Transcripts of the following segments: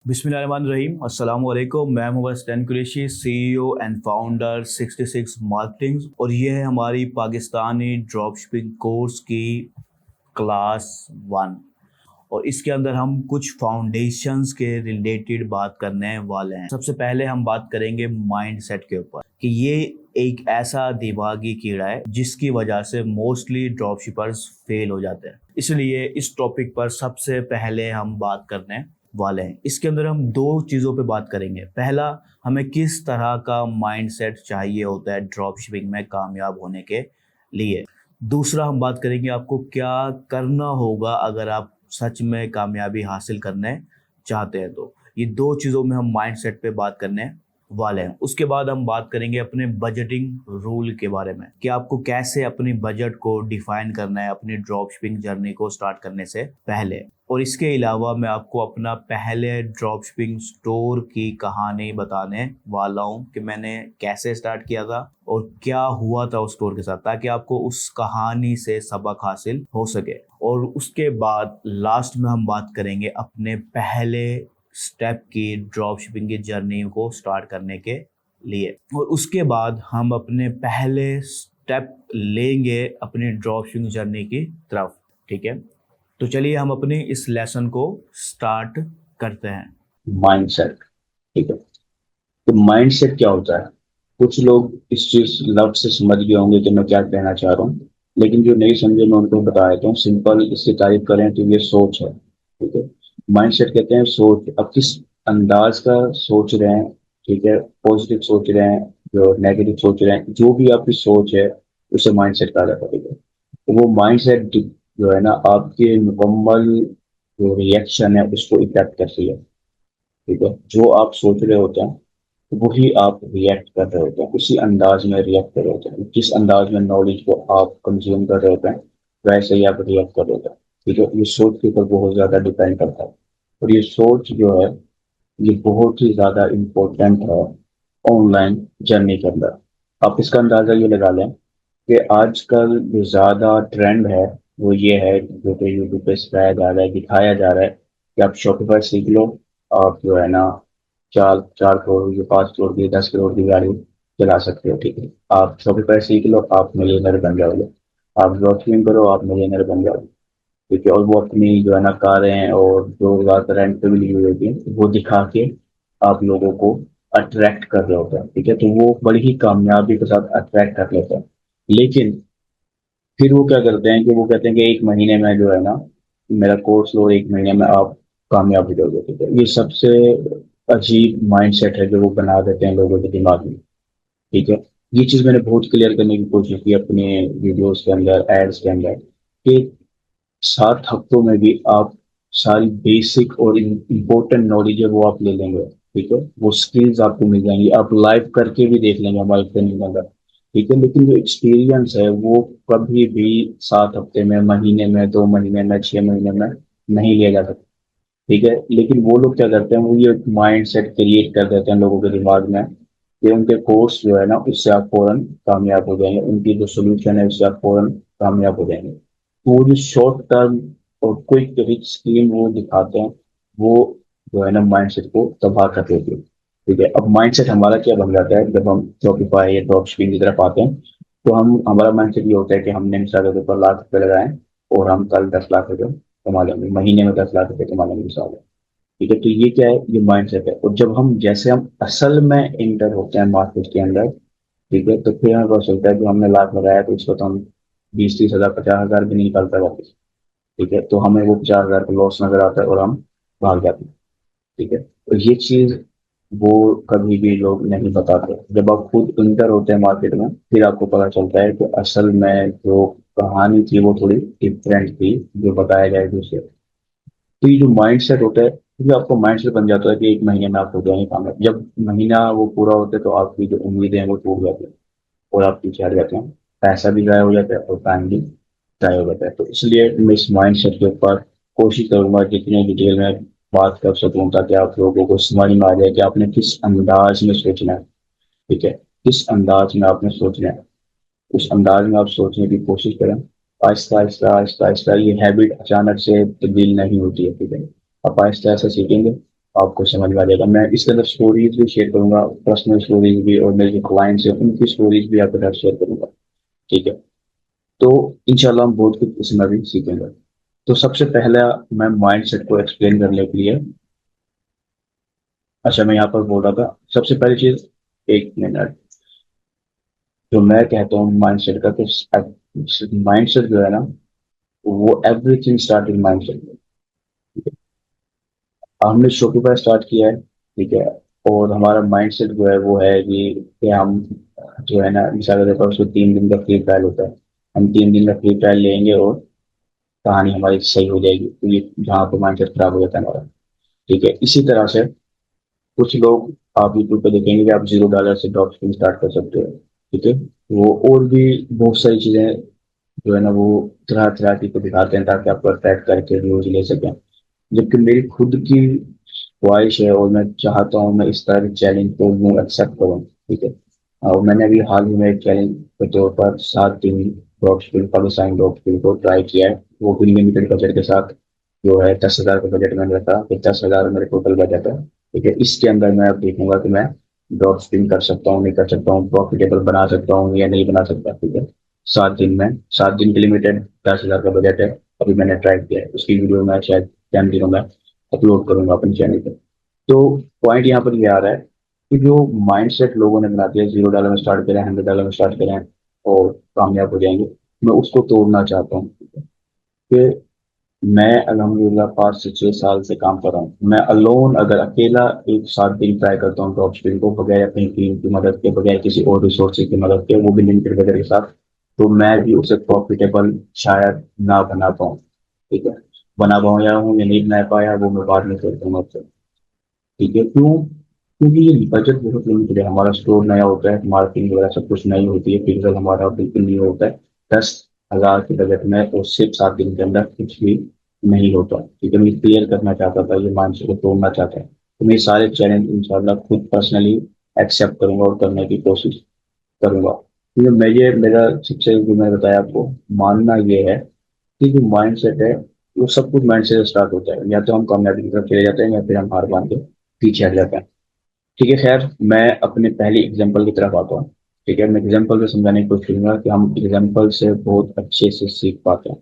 बिस्मिल्लाहिर्रहमानिर्रहीम। अस्सलाम वालेकुम। मैं Mohammad Stan Qureshi, CEO and founder 66 marketing, और ये है हमारी पाकिस्तानी ड्रॉपशिपिंग कोर्स की क्लास 1। और इसके अंदर हम कुछ फाउंडेशंस के रिलेटेड बात करने वाले हैं। सबसे पहले हम बात करेंगे माइंडसेट के ऊपर कि ये एक ऐसा दिमागी कीड़ा है जिसकी वजह से मोस्टली ड्रॉपशिपर्स फेल हो जाते हैं। इसलिए इस टॉपिक पर सबसे पहले हम बात करने वाले हैं। इसके अंदर हम दो चीज़ों पे बात करेंगे। पहला, हमें किस तरह का माइंडसेट चाहिए होता है ड्रॉपशिपिंग में कामयाब होने के लिए। दूसरा, हम बात करेंगे आपको क्या करना होगा अगर आप सच में कामयाबी हासिल करने चाहते हैं। तो ये दो चीज़ों में हम माइंडसेट पे बात करने वाले हैं। उसके बाद हम बात करेंगे अपने बजटिंग रूल के बारे में कि आपको कैसे अपनी बजट को डिफाइन करना है अपनी ड्रॉपशिपिंग जर्नी को स्टार्ट करने से पहले। और इसके अलावा मैं आपको अपना पहले ड्रॉपशिपिंग स्टोर की कहानी बताने वाला हूँ कि मैंने कैसे स्टार्ट किया था और क्या हुआ था उस स्टोर के साथ, ताकि आपको उस कहानी से सबक हासिल हो सके। और उसके बाद लास्ट में हम बात करेंगे अपने पहले स्टेप की ड्रॉपशिपिंग की जर्नी को स्टार्ट करने के लिए। और उसके बाद हम अपने पहले स्टेप लेंगे अपनी ड्रॉपशिपिंग जर्नी की तरफ। ठीक है, तो चलिए हम अपने इस लेसन को स्टार्ट करते हैं। माइंडसेट। ठीक है, तो माइंडसेट क्या होता है? कुछ लोग इस चीज लफ्ज से समझ गए होंगे कि मैं क्या कहना चाह रहा हूँ, लेकिन जो नहीं समझे मैं उनको बता देता हूँ। सिंपल इससे तारीफ करें तो ये सोच है। ठीक है, माइंडसेट कहते हैं सोच। अब किस अंदाज का सोच रहे हैं, ठीक है, पॉजिटिव सोच रहे हैं, जो नेगेटिव सोच रहे हैं, जो भी आपकी सोच है उसे माइंडसेट कहा जाता है। ठीक है, तो वो माइंडसेट जो है ना, आपके मुकम्मल जो रिएक्शन है उसको इफेक्ट करती है। ठीक है, जो आप सोच रहे होते हैं वही आप रिएक्ट कर रहे होते हैं, उसी अंदाज में रिएक्ट कर रहे होते हैं। जिस अंदाज में नॉलेज को आप कंज्यूम कर रहे होते हैं वैसे ही आप रिएक्ट कर रहे होते हैं। ठीक है, ये सोच के ऊपर बहुत ज्यादा डिपेंड करता है। और ये सोच जो है ये बहुत ही ज्यादा इम्पोर्टेंट है ऑनलाइन जर्नी के अंदर। आप इसका अंदाजा ये लगा लें कि आजकल जो ज्यादा ट्रेंड है वो ये है, जो कि यूट्यूब पे सिखाया जा रहा है, दिखाया जा रहा है कि आप शॉपिफाई सीख लो। आप जो है ना 4 4 करोड़ की, 5 करोड़ की, 10 करोड़ की गाड़ी चला सकते हो। ठीक है, आप शॉपिफाई सीख लो, आप मिलियनर बन जाओगे। आप ड्रॉपशिपिंग करो, आप मिलियनर बन जाओगे। ठीक है, और वो अपनी जो है ना कारें और जो ज्यादा रेंट पे भी ली हुई होती है वो दिखा के आप लोगों को अट्रैक्ट कर रहे होते हैं। ठीक है, तो वो बड़ी ही कामयाबी के साथ अट्रैक्ट कर लेते हैं। लेकिन फिर वो क्या करते हैं कि वो कहते हैं कि 1 महीने में जो है ना मेरा कोर्स लो, 1 महीने में आप कामयाब हो जाओगे। ठीक है, ये सबसे अजीब माइंडसेट है जो वो बना देते हैं लोगों के दिमाग में। ठीक है, ये चीज मैंने बहुत क्लियर करने की कोशिश की अपने वीडियोस के अंदर, एड्स के अंदर, कि 7 हफ्तों में भी आप सारी बेसिक और इम्पोर्टेंट नॉलेज है वो आप ले लेंगे। ठीक है, वो स्किल्स आपको मिल जाएंगी, आप लाइव करके भी देख लेंगे हमारे ट्रेनिंग के अंदर। ठीक है, लेकिन जो एक्सपीरियंस है वो कभी भी 7 हफ्ते में, महीने में, 2 महीने में, 6 महीने में नहीं लिया जा सकता। ठीक है, लेकिन वो लोग क्या करते हैं, वो ये माइंड सेट क्रिएट कर देते हैं लोगों के दिमाग में कि उनके कोर्स जो है ना उससे आप फौरन कामयाब हो जाएंगे, उनकी जो सोल्यूशन है उससे आप फौरन कामयाब हो जाएंगे। तो वो जो शॉर्ट टर्म और क्विक रिच स्कीम वो दिखाते हैं, वो जो है ना माइंडसेट को तबाह कर देती है। ठीक है, अब माइंडसेट हमारा क्या बन जाता है जब हम शॉपिफाई या ड्रॉप शिपिंग की तरफ आते हैं? तो हम हमारा माइंडसेट ये होता है कि हमने इंस्टा के ऊपर लाख रुपए लगाए और हम कल 10 लाख रुपए कमा लेंगे, महीने में 10 लाख रुपए कमा लेंगे मिसाल है। ठीक है, तो ये क्या है, ये माइंडसेट है। और जब हम जैसे हम असल में इंटर होते हैं मार्केट के अंदर, ठीक है, तो फिर हमें पता चलता है कि हमने लाख लगाया तो इसको तो हम 20 30 हजार 50 हजार भी नहीं निकाल पाए वापस। ठीक है, तो हमें वो 50 हजार का लॉस नजर आता है और हम भाग जाते हैं। ठीक है, तो ये चीज वो कभी भी लोग नहीं बताते। जब आप खुद इंटर होते हैं मार्केट में फिर आपको पता चलता है कि असल में जो कहानी थी वो थोड़ी डिफरेंट थी जो बताया जाए दूसरे। तो ये जो माइंड सेट होता है, ये आपको माइंड सेट बन जाता है कि 1 महीने में आप हो जाएंगे कामयाब। जब महीना वो पूरा होता है तो आपकी जो उम्मीदें हैं वो टूट जाती है और आप पीछे हट जाते हैं, पैसा भी गायब हो जाता है और टाइम भी गायब हो जाता है। तो इसलिए मैं इस माइंड सेट के ऊपर कोशिश करूंगा जितने डिटेल में बात कर सकूं, ताकि आप लोगों को समझ में आ जाए कि आपने किस अंदाज में सोचना है। ठीक है, किस अंदाज में आपने सोचना है, उस अंदाज में आप सोचने की कोशिश करें। आहिस्ता आहिस्ता आहिस्ता आहिस्ता ये हैबिट अचानक से तब्दील नहीं होती है। ठीक है, आप आहिस्ता आहिस्ता सीखेंगे, आपको समझ में आ जाएगा। मैं इसके अंदर स्टोरीज भी शेयर करूंगा, पर्सनल स्टोरीज भी, और मेरे जो क्लाइंट्स हैं उनकी स्टोरीज भी आपके साथ शेयर करूंगा। ठीक है, तो इंशाल्लाह हम बहुत कुछ इसमें भी सीखेंगे। तो सबसे पहला मैं माइंड सेट को एक्सप्लेन करने के लिए, अच्छा मैं यहाँ पर बोल रहा था सबसे पहली चीज, एक मिनट, जो मैं कहता हूँ माइंड सेट का, तो माइंड सेट जो है ना, वो everything start in mind set. हमने शॉपिफाई स्टार्ट किया है, ठीक है, और हमारा माइंड सेट जो है वो है कि हम जो है ना, मिसाल के तौर पर उसको 3 दिन का फ्री ट्रायल होता है, हम 3 दिन का फ्री ट्रायल लेंगे और कहानी हमारी सही हो जाएगी। तो ये जहाँ पर माइंड सेट खराब हो जाता है हमारा। ठीक है, इसी तरह से कुछ लोग, आप यूट्यूब पे देखेंगे कि आप $0 से ड्रॉप शिपिंग स्टार्ट कर सकते हो। ठीक है, वो और भी बहुत सारी चीजें जो है ना, वो तरह तरह की को दिखाते हैं ताकि आप परफेक्ट करके व्यूज ले सकें। जबकि मेरी खुद की ख्वाहिश है और मैं चाहता हूँ मैं इस तरह के चैलेंज को मैं एक्सेप्ट करूँ। ठीक है, और मैंने अभी हाल ही में एक चैलेंज के तौर पर 7 दिन drop shipping, Pakistani drop shipping को ट्राई किया है, वो भी लिमिटेड बजट के साथ। जो है 10,000 का बजट मैंने रखा, कि 10,000 मेरे टोटल बजट है। ठीक है, इसके अंदर मैं अब देखूंगा कि मैं ड्रॉप शिपिंग कर सकता हूँ, नहीं कर सकता हूँ, प्रॉफिटेबल बना सकता हूँ या नहीं बना सकता। ठीक है, 7 दिन में, 7 दिन के लिमिटेड 10,000 का बजट है। अभी मैंने ट्राई किया है, उसकी वीडियो मैं शायद 10 दिनों में अपलोड करूंगा अपने चैनल पर। तो पॉइंट यहाँ पर ये आ रहा है कि जो माइंडसेट लोगों ने बना दिया, $0 में स्टार्ट करें, $100 में स्टार्ट करें और कामयाब हो जाएंगे, मैं उसको तोड़ना चाहता हूँ। कि मैं अल्हम्दुलिल्लाह 5 से 6 साल से काम कर रहा हूँ, मैं अलोन अगर अकेला एक 7 दिन ट्राई करता हूँ ड्रॉप शिपिंग को, बगैर अपनी टीम की मदद के, बगैर किसी और रिसोर्सेज की मदद के, वो भी लिमिटेड बजट के साथ, तो मैं भी उसे प्रॉफिटेबल शायद ना बना पाऊँ। ठीक है, बना पाऊँ या हूँ या नहीं बना पाया, वो मैं बाद में करता हूँ आपसे। ठीक है, क्यों? क्योंकि ये बजट बहुत लिमिटेड है, हमारा स्टोर नया होता है, मार्केटिंग वगैरह सब कुछ नई होती है, फिजिकल हमारा बिल्कुल नहीं होता है। 10,000 के बजट में और सिर्फ 7 दिन के अंदर कुछ भी नहीं होता। ठीक है, मैं क्लियर करना चाहता था, ये मानसिक को तोड़ना चाहता है। तो मैं सारे चैलेंज इंशाल्लाह खुद पर्सनली एक्सेप्ट करूंगा और करने की कोशिश करूंगा। क्योंकि मैं, ये मेरा सबसे जो मैं बताया आपको, मानना ये है कि जो माइंड सेट है, वो सब कुछ माइंड से स्टार्ट होता है। या तो हम कामयाबी की तरफ चले जाते हैं या फिर हम हार मान के पीछे हट जाते हैं। ठीक है, खैर मैं अपने पहली एग्जांपल की तरफ आता हूँ। ठीक है, मैं एग्जांपल से समझाने की कोशिश करूंगा कि हम एग्जांपल से बहुत अच्छे से सीख पाते हैं।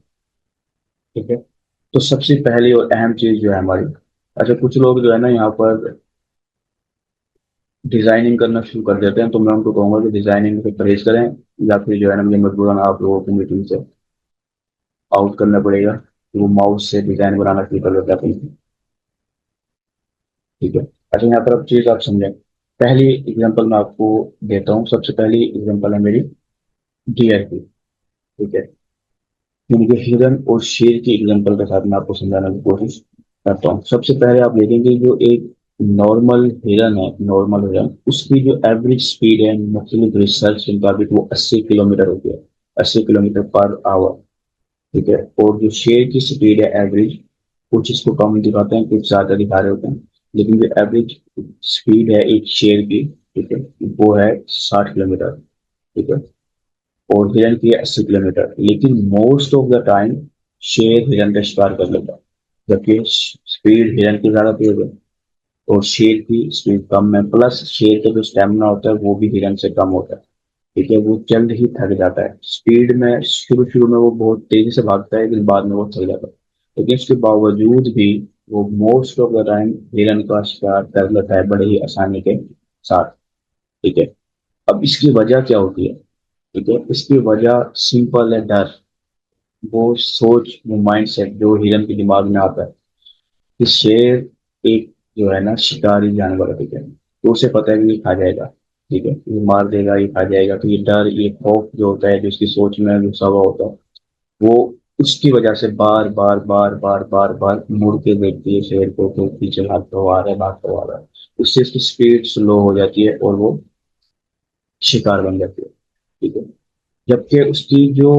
ठीक है, तो सबसे पहली और अहम चीज जो है हमारी, अच्छा कुछ लोग जो है ना यहाँ पर डिजाइनिंग करना शुरू कर देते हैं, तो मैं उनको कहूंगा कि डिजाइनिंग से परहेज करें, या फिर जो है ना मुझे मजबूरन आप लोगों की मीटिंग से आउट करना पड़ेगा, कि वो माउस से डिजाइन बनाना शुरू कर देते हैं अपनी। ठीक है, अच्छा यहाँ पर अब चीज आप समझें। पहली एग्जांपल मैं आपको देता हूँ, सबसे पहली एग्जांपल है मेरी डियर की। ठीक है, यानी कि हिरन और शेर की एग्जांपल के साथ मैं आपको समझाने की कोशिश करता हूँ। सबसे पहले आप देखेंगे जो एक नॉर्मल हिरन है, नॉर्मल हिरन, उसकी जो एवरेज स्पीड है मुख्तलिफ रिसर्च के मुताबिक वो 80 किलोमीटर होती है, 80 किलोमीटर पर आवर। ठीक है, और जो शेर की स्पीड है एवरेज, कुछ इसको कम दिखाते हैं, कुछ ज्यादा दिखा रहे होते हैं, लेकिन जो एवरेज स्पीड है एक शेर की, ठीक है, वो है 60 किलोमीटर। ठीक है, और हिरन की है 80 किलोमीटर, लेकिन मोस्ट ऑफ द टाइम शेर हिरन का शिकार कर लेता है, जबकि स्पीड हिरन की ज्यादा तेज है और शेर की स्पीड कम है। प्लस शेर का जो स्टेमिना होता है वो भी हिरन से कम होता है। ठीक है, वो जल्द ही थक जाता है। स्पीड में शुरू शुरू में वो बहुत तेजी से भागता है, लेकिन बाद में वो थक जाता है। लेकिन इसके बावजूद भी वो मोस्ट ऑफ द टाइम हिरन का शिकार कर लेता है बड़े ही आसानी के साथ। ठीक है, अब इसकी वजह क्या होती है? ठीक है, इसकी वजह सिंपल है, डर। वो सोच, वो माइंड सेट जो हिरन के दिमाग में आता है कि शेर एक जो है ना शिकारी जानवर है। ठीक है, तो उसे पता है कि ये खा जाएगा। ठीक है, ये मार देगा, ये खा जाएगा, तो ये डर, ये खौफ जो होता है, जो उसकी सोच में घुसा हुआ होता है, वो उसकी वजह से बार बार बार बार बार बार मुड़ के देखती है शेर को, तो पीछे भागता हुआ आ रहा है, भागता हुआ आ रहा है। उससे उसकी स्पीड स्लो हो जाती है और वो शिकार बन जाती है। ठीक है, जबकि उसकी जो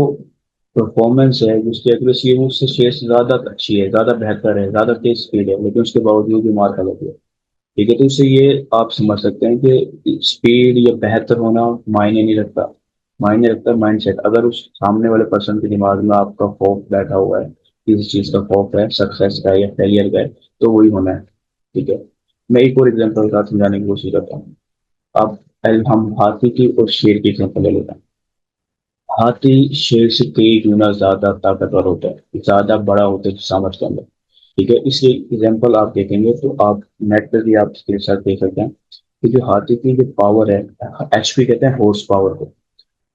परफॉर्मेंस है, उसकी एक्यूरेसी है, वो उससे शेर से ज्यादा अच्छी है, ज्यादा बेहतर है, ज्यादा तेज स्पीड है, लेकिन उसके बावजूद भी मार खा लेती है। ठीक है, तो इससे ये आप समझ सकते हैं कि स्पीड या बेहतर होना मायने नहीं रखता, मायने रखता है माइंडसेट। अगर उस सामने वाले पर्सन के दिमाग में आपका खौफ बैठा हुआ है, किसी चीज का खौफ है, सक्सेस का या फेलियर का है, तो वही होना है। ठीक है, मैं एक और एग्जांपल के साथ समझाने की कोशिश करता हूँ। अब हम हाथी की और शेर की एग्जांपल ले लेते हैं। हाथी शेर से कई गुना ज्यादा ताकतवर होता है, ज्यादा बड़ा होता है सामर्थ के अंदर। ठीक है, इसलिए एग्जाम्पल आप देखेंगे तो आप नेट पर भी आप इसके साथ देख सकते हैं कि जो हाथी की जो पावर है, एचपी कहते हैं हॉर्स पावर को।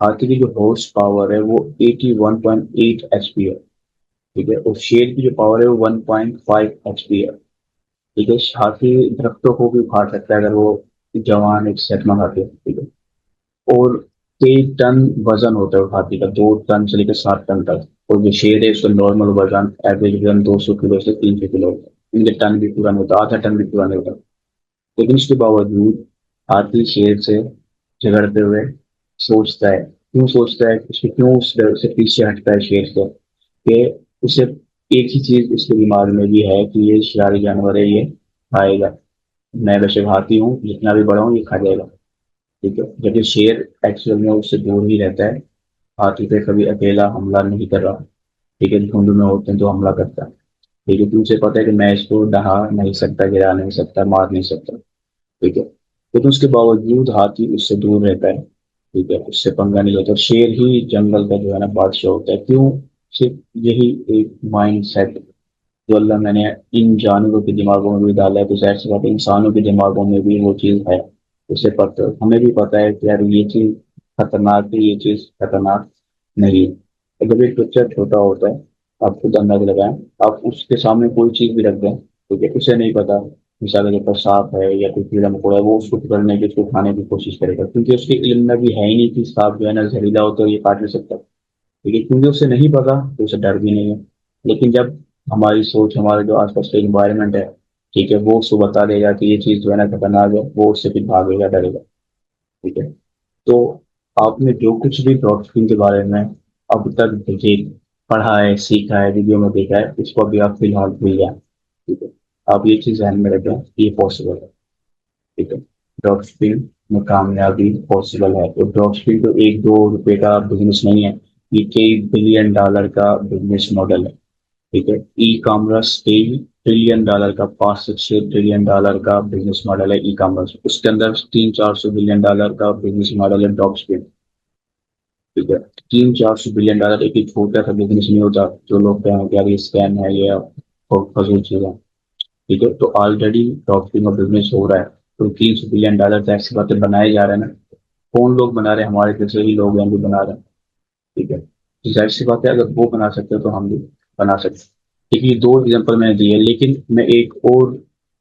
हाथी की जो हॉर्स पावर है वो 81.8 एचपी है। ठीक है, और शेर की जो पावर है वो 1.5 एचपी है। ठीक है, हाथी दरख्तों को भी उखाड़ सकता है अगर वो जवान एक सेहतमंद हाथी है। ठीक है, और कई टन वजन होता है उस हाथी का, 2 टन से लेकर 7 टन तक। और जो शेर है उसका नॉर्मल वजन, एवरेज वजन 200 किलो से 300 किलो होता है। इनके टन भी पूरा नहीं होता, आधा टन भी पूरा नहीं होता। लेकिन इसके बावजूद हाथी शेर से झगड़ते हुए सोचता है, क्यों सोचता है, उसको क्यों उस डर से पीछे हटता है शेर से, कि उसे एक ही चीज उसके दिमाग में भी है कि ये शिकारी जानवर है, ये खाएगा। मैं वैसे हाथी हूँ, जितना भी बड़ा हूँ ये खा जाएगा। ठीक है, जबकि शेर एक्चुअल में उससे दूर ही रहता है, हाथी पे कभी अकेला हमला नहीं कर रहा। ठीक है, झुंड में होते हैं तो हमला करता है। ठीक है, तुमसे पता है कि मैं इसको डहा नहीं सकता, गिरा नहीं सकता, मार नहीं सकता। ठीक है, लेकिन उसके बावजूद हाथी उससे दूर रहता है। ठीक है, उससे पंगा नहीं लेता। शेर ही जंगल का जो है ना बादशाह होता है। क्यों? सिर्फ यही एक माइंड सेट जो अल्लाह मैंने इन जानवरों के दिमागों में भी डाला है, तो जाहिर सी बात है इंसानों के दिमागों में भी वो चीज़ है। उसे पता, हमें भी पता है कि यार ये चीज़ खतरनाक है, ये चीज़ खतरनाक नहीं है। जब एक बच्चा छोटा होता है, आप खुद अंदाजा लगाएं, आप उसके सामने कोई चीज़ भी रख दें, ठीक है, उसे नहीं पता मिसाल के ऊपर सांप है या कोई कीड़ा मकोड़ा है, वो उसको पकड़ने की, उसको खाने की कोशिश करेगा, क्योंकि उसके इल्म में भी है ही नहीं कि सांप जो है ना जहरीला होता है, ये काट भी सकता है। ठीक है, क्योंकि उसे नहीं पता तो उसे डर भी नहीं है। लेकिन जब हमारी सोच, हमारा जो आसपास का इन्वायरमेंट है, ठीक है, वो उसको बता देगा कि ये चीज जो है ना खतरनाक है, वो उससे फिर भागेगा, डरेगा। ठीक है, तो आपने जो कुछ भी ड्रॉप शिपिंग के बारे में अब तक देखिए, पढ़ा है, सीखा है, वीडियो में देखा है, उसको अभी आप फिलहाल भूल जाए। ठीक है, आप ये चीज ध्यान में रखें, ये पॉसिबल है। ठीक है, ड्रॉप शिपिंग में कामयाबी पॉसिबल है। तो ड्रॉप शिपिंग तो एक दो रुपए का बिजनेस नहीं है, ये कई बिलियन डॉलर का बिजनेस मॉडल है। ठीक है, ई कॉमर्स कई ट्रिलियन डॉलर का, 5 से 6 ट्रिलियन डॉलर का बिजनेस मॉडल है ई कॉमर्स। उसके अंदर 300-400 बिलियन डॉलर का बिजनेस मॉडल है ड्रॉप शिपिंग। ठीक है, 300-400 बिलियन डॉलर एक ही छोटा सा बिजनेस नहीं होता जो लोग कहें कि यार ये स्कैम है, ये फजूल चीज है। ठीक है, तो ऑलरेडी ड्रॉप शिपिंग का बिजनेस हो रहा है। तो 300 बिलियन डॉलर तो ऐसी बातें बनाए जा रहे हैं ना, कौन लोग बना रहे हैं? हमारे जैसे ही लोग हैं जो बना रहे हैं। ठीक है, तो जाहिर सी बात है अगर वो बना सकते हैं तो हम भी बना सकते हैं। ठीक है, ये दो एग्जांपल मैंने दिए, लेकिन मैं एक और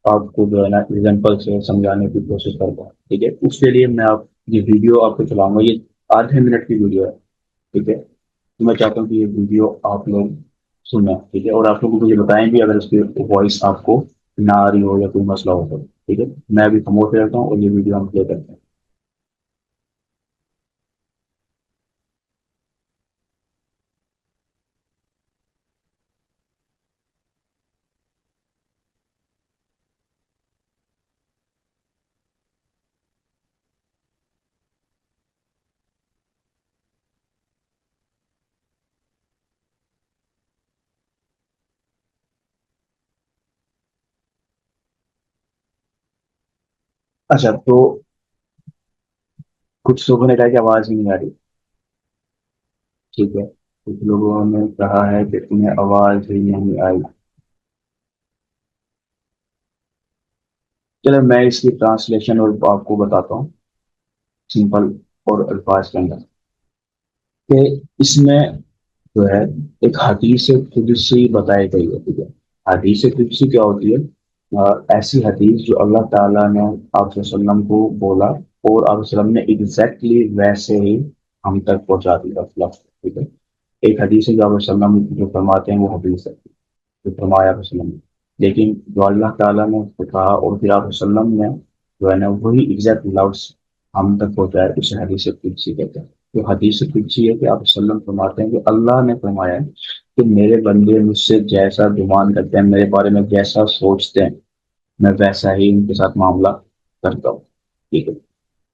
आपको जो है ना एग्जांपल से समझाने की कोशिश करता हूँ। ठीक है, उसके लिए मैं आप ये वीडियो आपको चलाऊंगा, ये आधे मिनट की वीडियो है। ठीक है, तो मैं चाहता हूँ कि ये वीडियो आप लोग सुने। ठीक है, और आप लोग मुझे बताएं भी अगर इसकी वॉइस आपको ना आ रही हो या कोई मसला हो तो। ठीक है, मैं अभी खामोश रहता हूँ और ये वीडियो हम प्ले करते हैं। अच्छा, तो कुछ लोगों ने कहा कि आवाज ही नहीं आ रही। ठीक है, कुछ लोगों ने कहा है कि तुम्हें आवाज ही नहीं आई। चलो मैं इसकी ट्रांसलेशन और आपको बताता हूँ सिंपल और अल्फाज के अंदर, कि इसमें जो है एक हदीस कुदसी बताई गई है। ठीक है, हदीस कुदसी क्या होती है? ऐसी हदीस जो अल्लाह ताला ने आप वसल्लम को बोला और आप वसल्लम ने एग्जैक्टली वैसे ही हम तक पहुंचा दिया लफ्ज़। ठीक है, एक हदीस है जो आप वसल्लम जो फरमाते हैं वो हदीस है जो फरमाया आप वसल्लम ने, लेकिन जो अल्लाह ताला ने उसको कहा और फिर आप वसल्लम ने जो है ना वही एग्जैक्ट लफ्ज़ हम तक पहुंचाया, उसे हदीस कुदसी कहते हैं। तो हदीस कुदसी है कि आप वसल्लम फरमाते हैं कि अल्लाह ने फरमाया है कि मेरे बंदे मुझसे जैसा गुमान करते हैं, मेरे बारे में जैसा सोचते हैं, मैं वैसा ही उनके साथ मामला करता हूँ। ठीक है,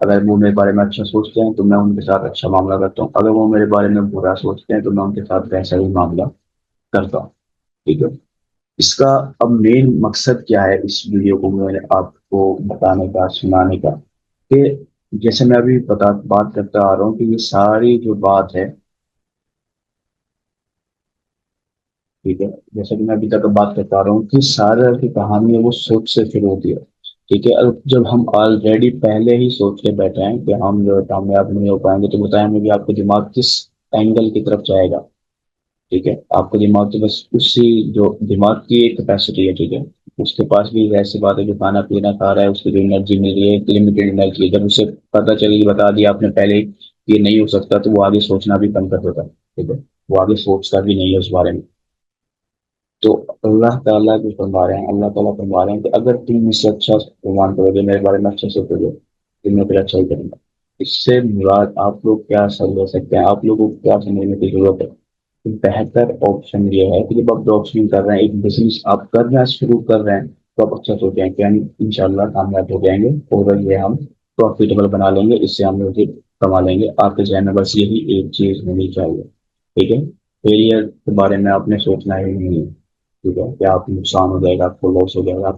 अगर वो मेरे बारे में अच्छा सोचते हैं तो मैं उनके साथ अच्छा मामला करता हूँ, अगर वो मेरे बारे में बुरा सोचते हैं तो मैं उनके साथ वैसा ही मामला करता हूँ। ठीक है, इसका अब मेन मकसद क्या है इस वीडियो को मैंने आपको बताने का, सुनाने का, कि जैसे मैं अभी बात करता आ रहा हूँ कि ये सारी जो बात है, ठीक है, जैसे कि मैं अभी तक बात करता आ रहा हूँ कि सारा की कहानी है वो सोच से शुरू होती है। ठीक है, अब जब हम ऑलरेडी पहले ही सोच के बैठे हैं कि हम जो है कामयाब नहीं हो पाएंगे, तो बताएं मुझे आपका दिमाग किस एंगल की तरफ जाएगा। ठीक है, आपका दिमाग तो बस उसी, जो दिमाग की एक कैपेसिटी है, ठीक है, उसके पास भी ऐसी बात है, जो खाना पीना खा रहा है उसकी जो एनर्जी मिल रही है लिमिटेड एनर्जी है, जब उसे पता चलेगी, बता दिया आपने पहले ही कि ये नहीं हो सकता, तो वो आगे सोचना भी कम कर देता है। ठीक है, वो आगे सोचता भी नहीं है उस बारे में। तो अल्लाह ताला भी फरमा रहे हैं, अल्लाह ताला फरमा रहे हैं कि अगर तुम मुझसे अच्छा गुमान करोगे, मेरे बारे में अच्छे से करोगे, तो मैं फिर अच्छा ही करूंगा। इससे मुराद आप लोग क्या समझ सकते हैं, आप लोगों को क्या समझने की जरूरत है? तो बेहतर ऑप्शन ये है कि जब आप ड्रॉप शिपिंग कर रहे हैं, एक बिजनेस आप कर रहे हैं, शुरू कर रहे हैं, तो आप अच्छा सोचें कि हम इंशाल्लाह कामयाब हो जाएंगे और ये हम प्रॉफिटेबल बना लेंगे, इससे हम लोग कमा लेंगे। आपके जहन में बस यही एक चीज होनी चाहिए। ठीक है, फेलियर के बारे में आपने सोचना ही नहीं है। ठीक है, क्या आपको नुकसान हो जाएगा, आपको लॉस हो जाएगा,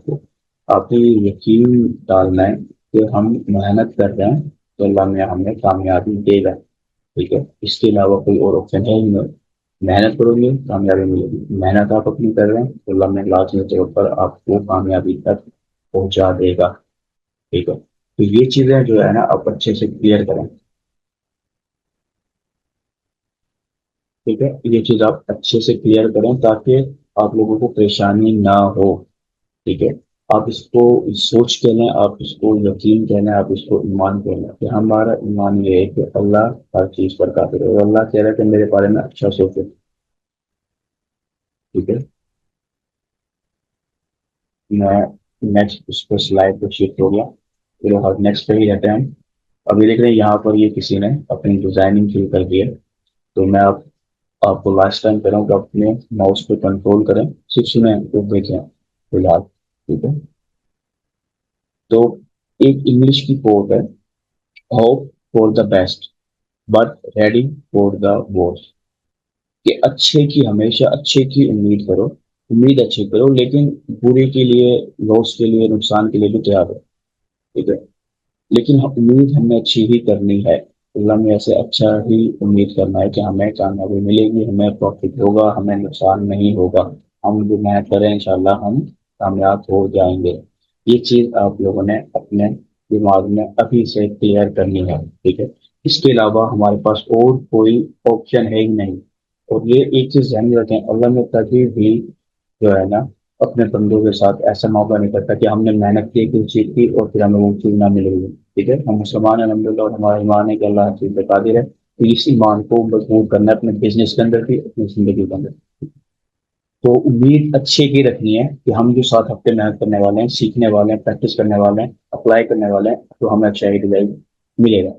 आपको यकीन डालना है कि हम मेहनत कर रहे हैं तो अल्लाह में हमें कामयाबी देगा। ठीक है, इसके अलावा कोई और ऑप्शन है ही नहीं। मेहनत करोगे कामयाबी मिलेगी, मेहनत आप अपनी कर रहे हैं तो अल्लाह में लाजमी तौर पर आपको कामयाबी तक पहुंचा देगा। ठीक है, तो ये चीजें जो है ना आप अच्छे से क्लियर करें। ठीक है, ये चीज आप अच्छे से क्लियर करें ताकि आप लोगों को परेशानी ना हो। ठीक है, आप इसको सोच के लें, आप इसको यकीन कह लें, आप इसको ईमान कह लें कि हमारा ईमान ये है कि अल्लाह हर चीज पर काबिल है और अल्लाह कह रहा है कि मेरे बारे में अच्छा सोचो। ठीक है, मैं नेक्स्ट उस पर स्लाइड पर शिफ्ट हो गया, फिर हम नेक्स्ट पे ही रहते हैं हम। अभी देख रहे हैं यहाँ पर ये किसी ने अपनी डिजाइनिंग शुरू कर दी है। तो मैं आपको लास्ट टाइम कह रहा हूँ कि अपने माउस पे कंट्रोल करें, सिर्फ सुने तो देखें फिलहाल। ठीक है, तो एक इंग्लिश की कोट है, hope for the best but ready for the worst. कि अच्छे की, हमेशा अच्छे की उम्मीद करो, उम्मीद अच्छी करो, लेकिन बुरे के लिए, लॉस के लिए, नुकसान के लिए भी तैयार हो। ठीक है, लेकिन उम्मीद हमें अच्छी ही करनी है, अल्लाह में ऐसे अच्छा ही उम्मीद करना है कि हमें कामयाबी मिलेगी, हमें प्रॉफिट होगा, हमें नुकसान नहीं होगा। हम जो मेहनत करें इंशाल्लाह हम कामयाब हो जाएंगे। ये चीज आप लोगों ने अपने दिमाग में अभी से क्लियर करनी है। ठीक है, इसके अलावा हमारे पास और कोई ऑप्शन है ही नहीं। और ये एक चीज ध्यान में रखें, अल्लाह ने कभी भी जो है ना अपने बंदों के साथ ऐसा मौका नहीं करता कि हमने मेहनत की कोई चीज की और फिर हमें वो चीज ना मिलेगी। ठीक है, हम मुसलमान हैं अलहमदुलिल्लाह, और हमारा ईमान है कि अल्लाह हर चीज पे कादिर है, तो इस ईमान को मजबूत करना है अपने बिजनेस के अंदर भी, अपनी जिंदगी के अंदर। तो उम्मीद अच्छे की रखनी है कि हम जो 7 हफ्ते मेहनत करने वाले हैं, सीखने वाले हैं, प्रैक्टिस करने वाले हैं, अप्लाई करने वाले हैं, तो हमें अच्छा ही रिजल्ट मिलेगा।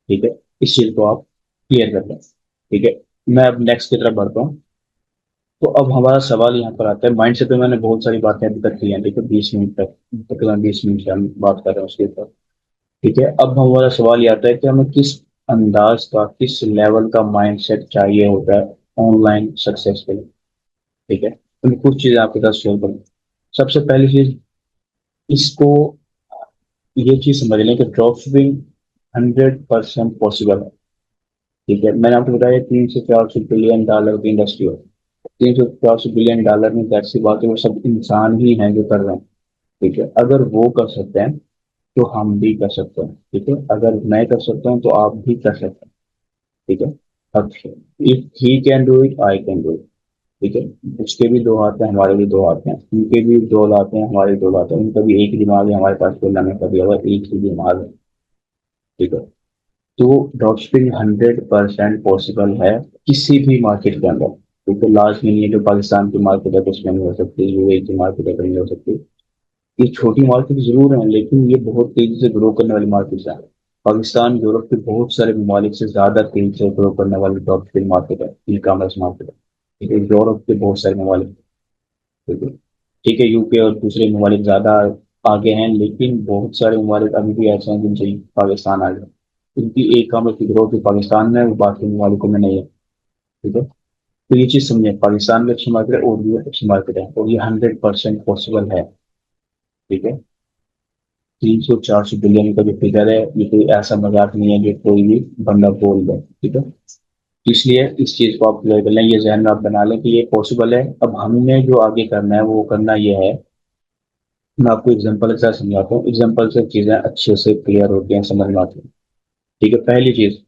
ठीक है, इस चीज को आप क्लियर कर लें। ठीक है, मैं अब नेक्स्ट की तरफ बढ़ता हूँ। तो अब हमारा सवाल यहाँ पर आता है, माइंड से तो मैंने बहुत सारी बातें अभी तक की हैं, देखो 20 मिनट तक, तकरीबन 20 मिनट से हम बात कर रहे हैं उसके ऊपर। ठीक है, अब हमारा सवाल ये आता है कि हमें किस अंदाज का, किस लेवल का माइंडसेट चाहिए होता है ऑनलाइन सक्सेस के लिए। ठीक है, तो मैं कुछ चीजें आपके साथ शेयर करूँ। सबसे पहली चीज, इसको ये चीज समझ लें कि ड्रॉप शिपिंग 100% पॉसिबल है। ठीक है, मैंने आपको बताया 300 से 400 बिलियन डॉलर की इंडस्ट्री है। 300 से 400 बिलियन डॉलर में जाहिर सी बात है वो सब इंसान ही हैं जो कर रहे हैं। ठीक है, अगर वो कर सकते हैं तो हम भी कर सकते हैं। ठीक है, अगर मैं कर सकता हूँ तो आप भी कर सकते हैं। ठीक है, अब if he can do it I can do it. ठीक है, उसके भी दो हाथ हैं, हमारे भी दो हाथ हैं, उनके भी दो लाते हैं, हमारे दो लाते हैं, उनका भी एक ही दिमाग है, हमारे पास तुलना में कभी अगर एक ही दिमाग है। ठीक है, तो ड्रॉपशिपिंग 100% पॉसिबल है किसी भी मार्केट के अंदर। क्योंकि लास्ट नहीं है, जो पाकिस्तान की मार्केट है तो उसमें नहीं हो सकती, यूएई की मार्केट है तो नहीं हो सकती। ये छोटी मार्केट जरूर है लेकिन ये बहुत तेजी से ग्रो करने वाली मार्केट है। पाकिस्तान यूरोप के बहुत सारे ममालिक से ज्यादा तेजी से ग्रो करने वाली ड्रॉपशिपिंग मार्केट है, ई कॉमर्स मार्केट है। ठीक है, यूरोप के बहुत सारे ममालिक। ठीक है, ठीक है, यूके और दूसरे ममालिक ज्यादा आगे हैं, लेकिन बहुत सारे ममालिक अभी भी ऐसे हैं जिनसे पाकिस्तान आगे है। उनकी एक कॉमर्स की ग्रोथ भी पाकिस्तान में है, वो बाकी ममालिकों में नहीं है। ठीक है, तो ये चीज समझे, पाकिस्तान भी अच्छी मार्केट है और भी अच्छी मार्केट है, और ये 100% पॉसिबल है। ठीक है, 300-400 बिलियन का जो फिगर है, ये कोई ऐसा मजाक नहीं है जो कोई भी बंदा बोल दे। ठीक है, तो इसलिए इस चीज को आप क्लियर कर लें, ये जहन में आप बना लें कि ये पॉसिबल है। अब हमने जो आगे करना है वो करना ये है, मैं आपको एग्जांपल के साथ समझाता हूँ, एग्जांपल से चीजें अच्छे से क्लियर होती हैं, समझ में आती हैं। ठीक है, पहली चीज,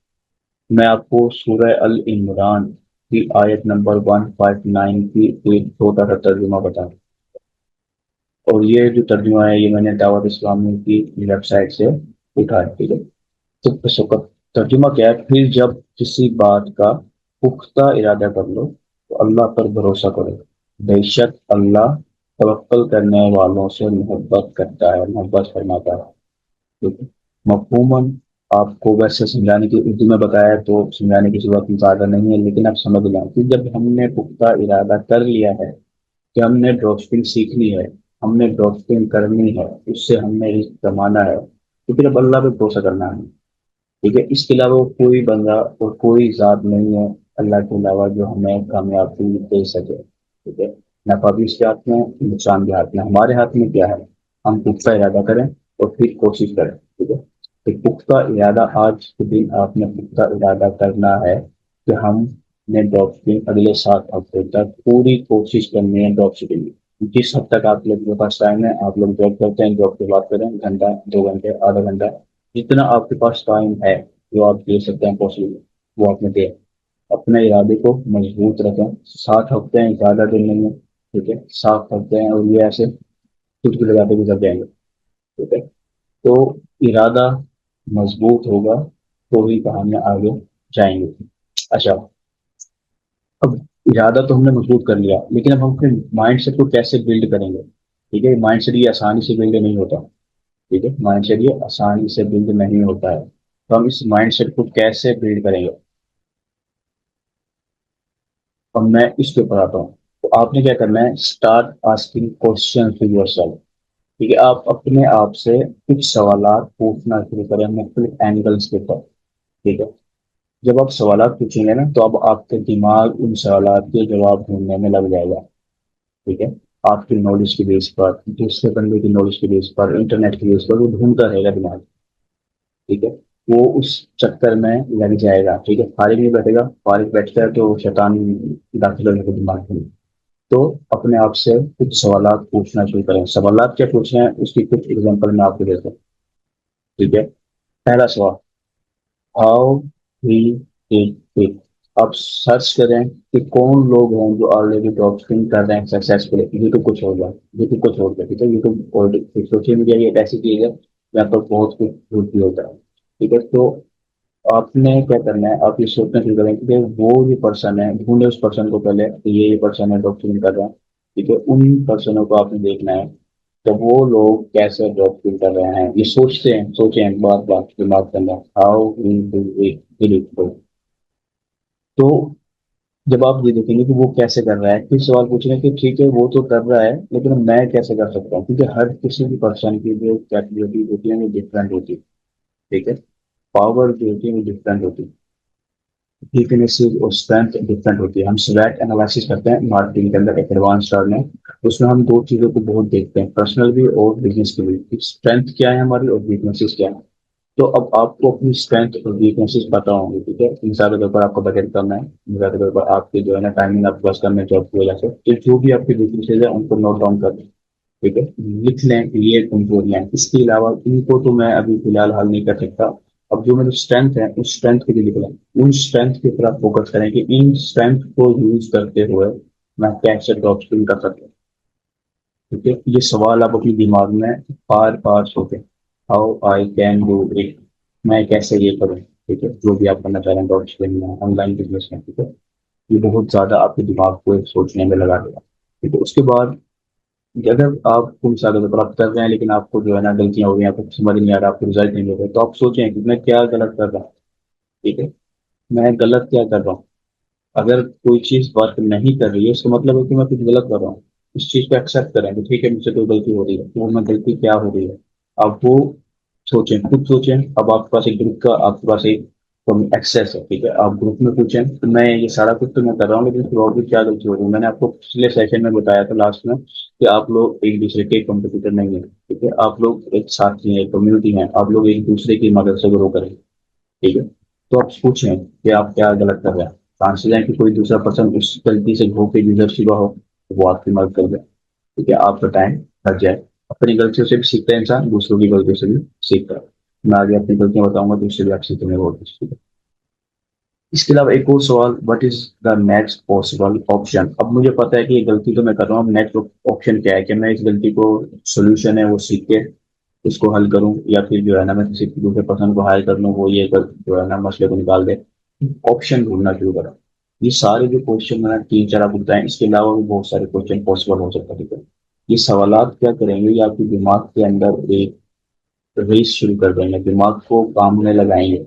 मैं आपको सूरह अल इमरान की आयत नंबर 159 की एक छोटा सा तर्जुमा बताऊं, और ये जो तर्जुमा है ये मैंने दावत इस्लामी की वेबसाइट से उठा है। ठीक है, तो इसका तर्जुमा क्या है, फिर जब किसी बात का पुख्ता इरादा कर लो तो अल्लाह पर भरोसा करो, बेशक अल्लाह तवक्कल करने वालों से मोहब्बत करता है, मोहब्बत फरमाता है। ठीक है, मफहूमन आपको वैसे समझाने की उर्दू में बताया है, तो समझाने की जरूरत ज्यादा नहीं है, लेकिन आप समझ लें कि जब हमने पुख्ता इरादा कर लिया है कि हमने ड्रॉपशिपिंग सीखनी है, हमने ड्रॉपशिपिंग करनी है, उससे हमने रिस्क कमाना है, तो फिर अब अल्लाह पे भरोसा करना है। ठीक है, इसके अलावा कोई बंदा और कोई जात नहीं है अल्लाह के अलावा जो हमें कामयाबी दे सके। ठीक है, नफा भी उसके हाथ में, नुकसान भी हाथ में, हमारे हाथ में क्या है, हम पुख्ता इरादा करें और फिर कोशिश करें। ठीक है, तो पुख्ता इरादा, आज के दिन आपने पुख्ता इरादा करना है कि हमने ड्रॉप शिपिंग अगले 7 हफ्ते तक पूरी कोशिश करनी है ड्रॉप शिपिंग की। जिस हद तक आप लोगों के पास टाइम है, आप लोग जॉब करते हैं, जॉब की बात करें, घंटा 2 घंटे आधा घंटा, जितना आपके पास टाइम है जो आप दे सकते हैं पॉसिबल, वो आपने दे। अपने इरादे को मजबूत रखें, 7 हफ्ते हैं, ज्यादा दिन नहीं है। ठीक है, 7 हफ्ते हैं और ये ऐसे चुटकी लगाते गुजर जाएंगे। ठीक है, तो इरादा मजबूत होगा तो ही कहानियां आगे जाएंगे। अच्छा, अब इरादा तो हमने मजबूत कर लिया, लेकिन अब हम अपने माइंड सेट को कैसे बिल्ड करेंगे। ठीक है, माइंड सेट ये आसानी से बिल्ड नहीं होता। ठीक है, माइंड सेट ये आसानी से बिल्ड नहीं होता है, तो हम इस माइंड सेट को कैसे बिल्ड करेंगे, और मैं इसके ऊपर आता हूँ। तो आपने क्या करना है, start asking question to yourself. ठीक है, आप अपने आप से कुछ सवालात पूछना शुरू करें मुख्तलिफ एंगल्स के ऊपर। ठीक है, जब आप सवालात पूछेंगे ना, तो अब आपके दिमाग उन सवालात के जवाब ढूंढने में लग जाएगा। ठीक है, आपकी नॉलेज की बेस पर, दूसरे बंदे की नॉलेज की बेस पर, इंटरनेट की बेस पर वो ढूंढता रहेगा दिमाग। ठीक है, वो उस चक्कर में लग जाएगा। ठीक है, फारिग नहीं बैठेगा, फारिग बैठता है तो शैतान दाखिल होने को दिमाग में। तो अपने आप से कुछ सवालात पूछना शुरू करें। सवालात क्या पूछना है, उसकी कुछ एग्जांपल मैं आपको देता हूँ। ठीक है, पहला सवाल, हाउ ही डिड इट। आप सर्च करें कि कौन लोग हैं जो ऑलरेडी ड्रॉप शिपिंग कर रहे हैं सक्सेसफुली। यूट्यूब को छोड़ दें, यूट्यूब को छोड़ दें। ठीक है, यूट्यूब और सोशल मीडिया ये एक ऐसी चीज है जहाँ पर बहुत कुछ झूठ भी होता है। ठीक है, तो आपने क्या करना है, आप ये सोचना शुरू करें कि वो जो पर्सन है, ढूंढे उस पर्सन को पहले कि ये पर्सन है डॉक्यूमेंट कर रहा है। ठीक है, उन पर्सनों को आपने देखना है तो वो लोग कैसे डॉक्यूमेंट कर रहे हैं, ये सोचते हैं, सोचे हैं बार बार दिमाग के अंदर, how we do it delete. तो जब आप ये देखेंगे कि वो कैसे कर रहा है, फिर सवाल पूछेंगे कि ठीक है वो तो कर रहा है, लेकिन मैं कैसे कर सकता हूँ, क्योंकि हर किसी भी पर्सन की जो कैपेबिलिटी होती है वो डिफरेंट होती है। ठीक है, पावर जो होती है वो डिफरेंट होती है, वीकनेसेस और स्ट्रेंथ डिफरेंट होती है। हम स्वैट एनालिसिस करते हैं मार्केटिंग के अंदर, एक एडवांस टर्म है, उसमें हम दो चीजों को बहुत देखते हैं, पर्सनल भी और बिजनेस की भी, स्ट्रेंथ क्या है हमारी और वीकनेसेस क्या है। तो अब आपको अपनी स्ट्रेंथ और वीकनेसेस पता होंगे। ठीक है, मिसाल के तौर पर आपको बजट करना है, मिसाल के तौर पर आपकी जो है ना टाइमिंग आपके पास करना है जॉब की वजह से, तो जो भी आपकी वीकनेसेस है उनको नोट डाउन कर लें। ठीक है, लिख लें कि ये कमजोर हैं, इसके अलावा इनको तो मैं अभी फिलहाल हल नहीं कर सकता। अब जो मेरी स्ट्रेंथ है उस स्ट्रेंथ के लिए लिख लें, उन स्ट्रेंथ के ऊपर आप फोकस करें कि इन स्ट्रेंथ को यूज करते हुए मैं कैसे ड्रॉप शिपिंग कर सकता हूँ। ठीक है, ये सवाल आप अपने दिमाग में बार बार सोचें, how I can do it, मैं कैसे ये करूँ। ठीक है, जो भी आप करना चाह रहे हैं ड्रॉप शिपिंग में, ऑनलाइन बिजनेस में। ठीक है, ये बहुत ज्यादा आपके दिमाग को एक सोचने में लगा देगा। ठीक है, उसके बाद कि अगर आप कुछ सालों प्राप्त कर रहे हैं लेकिन आपको जो है ना गलतियां हो रही हैं, आपको समझ नहीं आ रहा, आपको रिजल्ट नहीं मिल रहे, तो आप सोचें कि मैं क्या गलत कर रहा हूँ। ठीक है, मैं गलत क्या कर रहा हूँ। अगर कोई चीज वर्क नहीं कर रही है इसका मतलब है कि मैं कुछ गलत कर रहा हूँ। इस चीज को एक्सेप्ट करें कि ठीक है मुझसे कोई गलती हो रही है, तो वो मैं गलती क्या हो रही है। अब वो सोचें, खुद सोचें। अब आपके पास एक ग्रुप का, आपके पास एक एक्सेस है, ठीक है। आप ग्रुप में पूछें तो मैं ये सारा कुछ तो मैं कर रहा हूँ, लेकिन फिर और भी क्या गलती हो रही है। मैंने आपको पिछले सेशन में बताया था लास्ट में कि आप लोग एक दूसरे के कंपटीटर नहीं है, ठीक है। आप लोग एक साथी हैं, कम्युनिटी है, आप लोग एक दूसरे की मदद से ग्रो करें, ठीक है। तो आप पूछें कि आप क्या गलत कर रहे हैं। चांसेस है कि कोई दूसरा पर्सन उस गलती से हो के यूजर हुआ हो तो वो आपकी मदद कर दे, ठीक है। आपका टाइम बच जाए। अपनी गलतियों से भी सीखता है इंसान, दूसरों की गलतियों से भी सीखता है। मैं आगे अपनी गलतियां बताऊंगा तो उससे भी आप सीखेंगे बहुत कुछ, ठीक है। इसके अलावा एक और सवाल, what is the next possible option. अब मुझे पता है कि ये गलती तो मैं कर रहा हूँ, नेक्स्ट ऑप्शन क्या है कि मैं इस गलती को सोल्यूशन है वो सीख के उसको हल करूं, या फिर जो है ना मैं किसी दूसरे पर्सन को हायर कर लूं, वो ये कर जो है ना मसले को निकाल दे। ऑप्शन ढूंढना शुरू करा। ये सारे जो क्वेश्चन मैंने तीन चार आपको बताए, इसके अलावा भी बहुत सारे क्वेश्चन पॉसिबल हो सकता है, ठीक है। ये सवालात क्या करेंगे, ये आपके दिमाग के अंदर एक रेस शुरू कर देंगे, दिमाग को काम में लगाएंगे,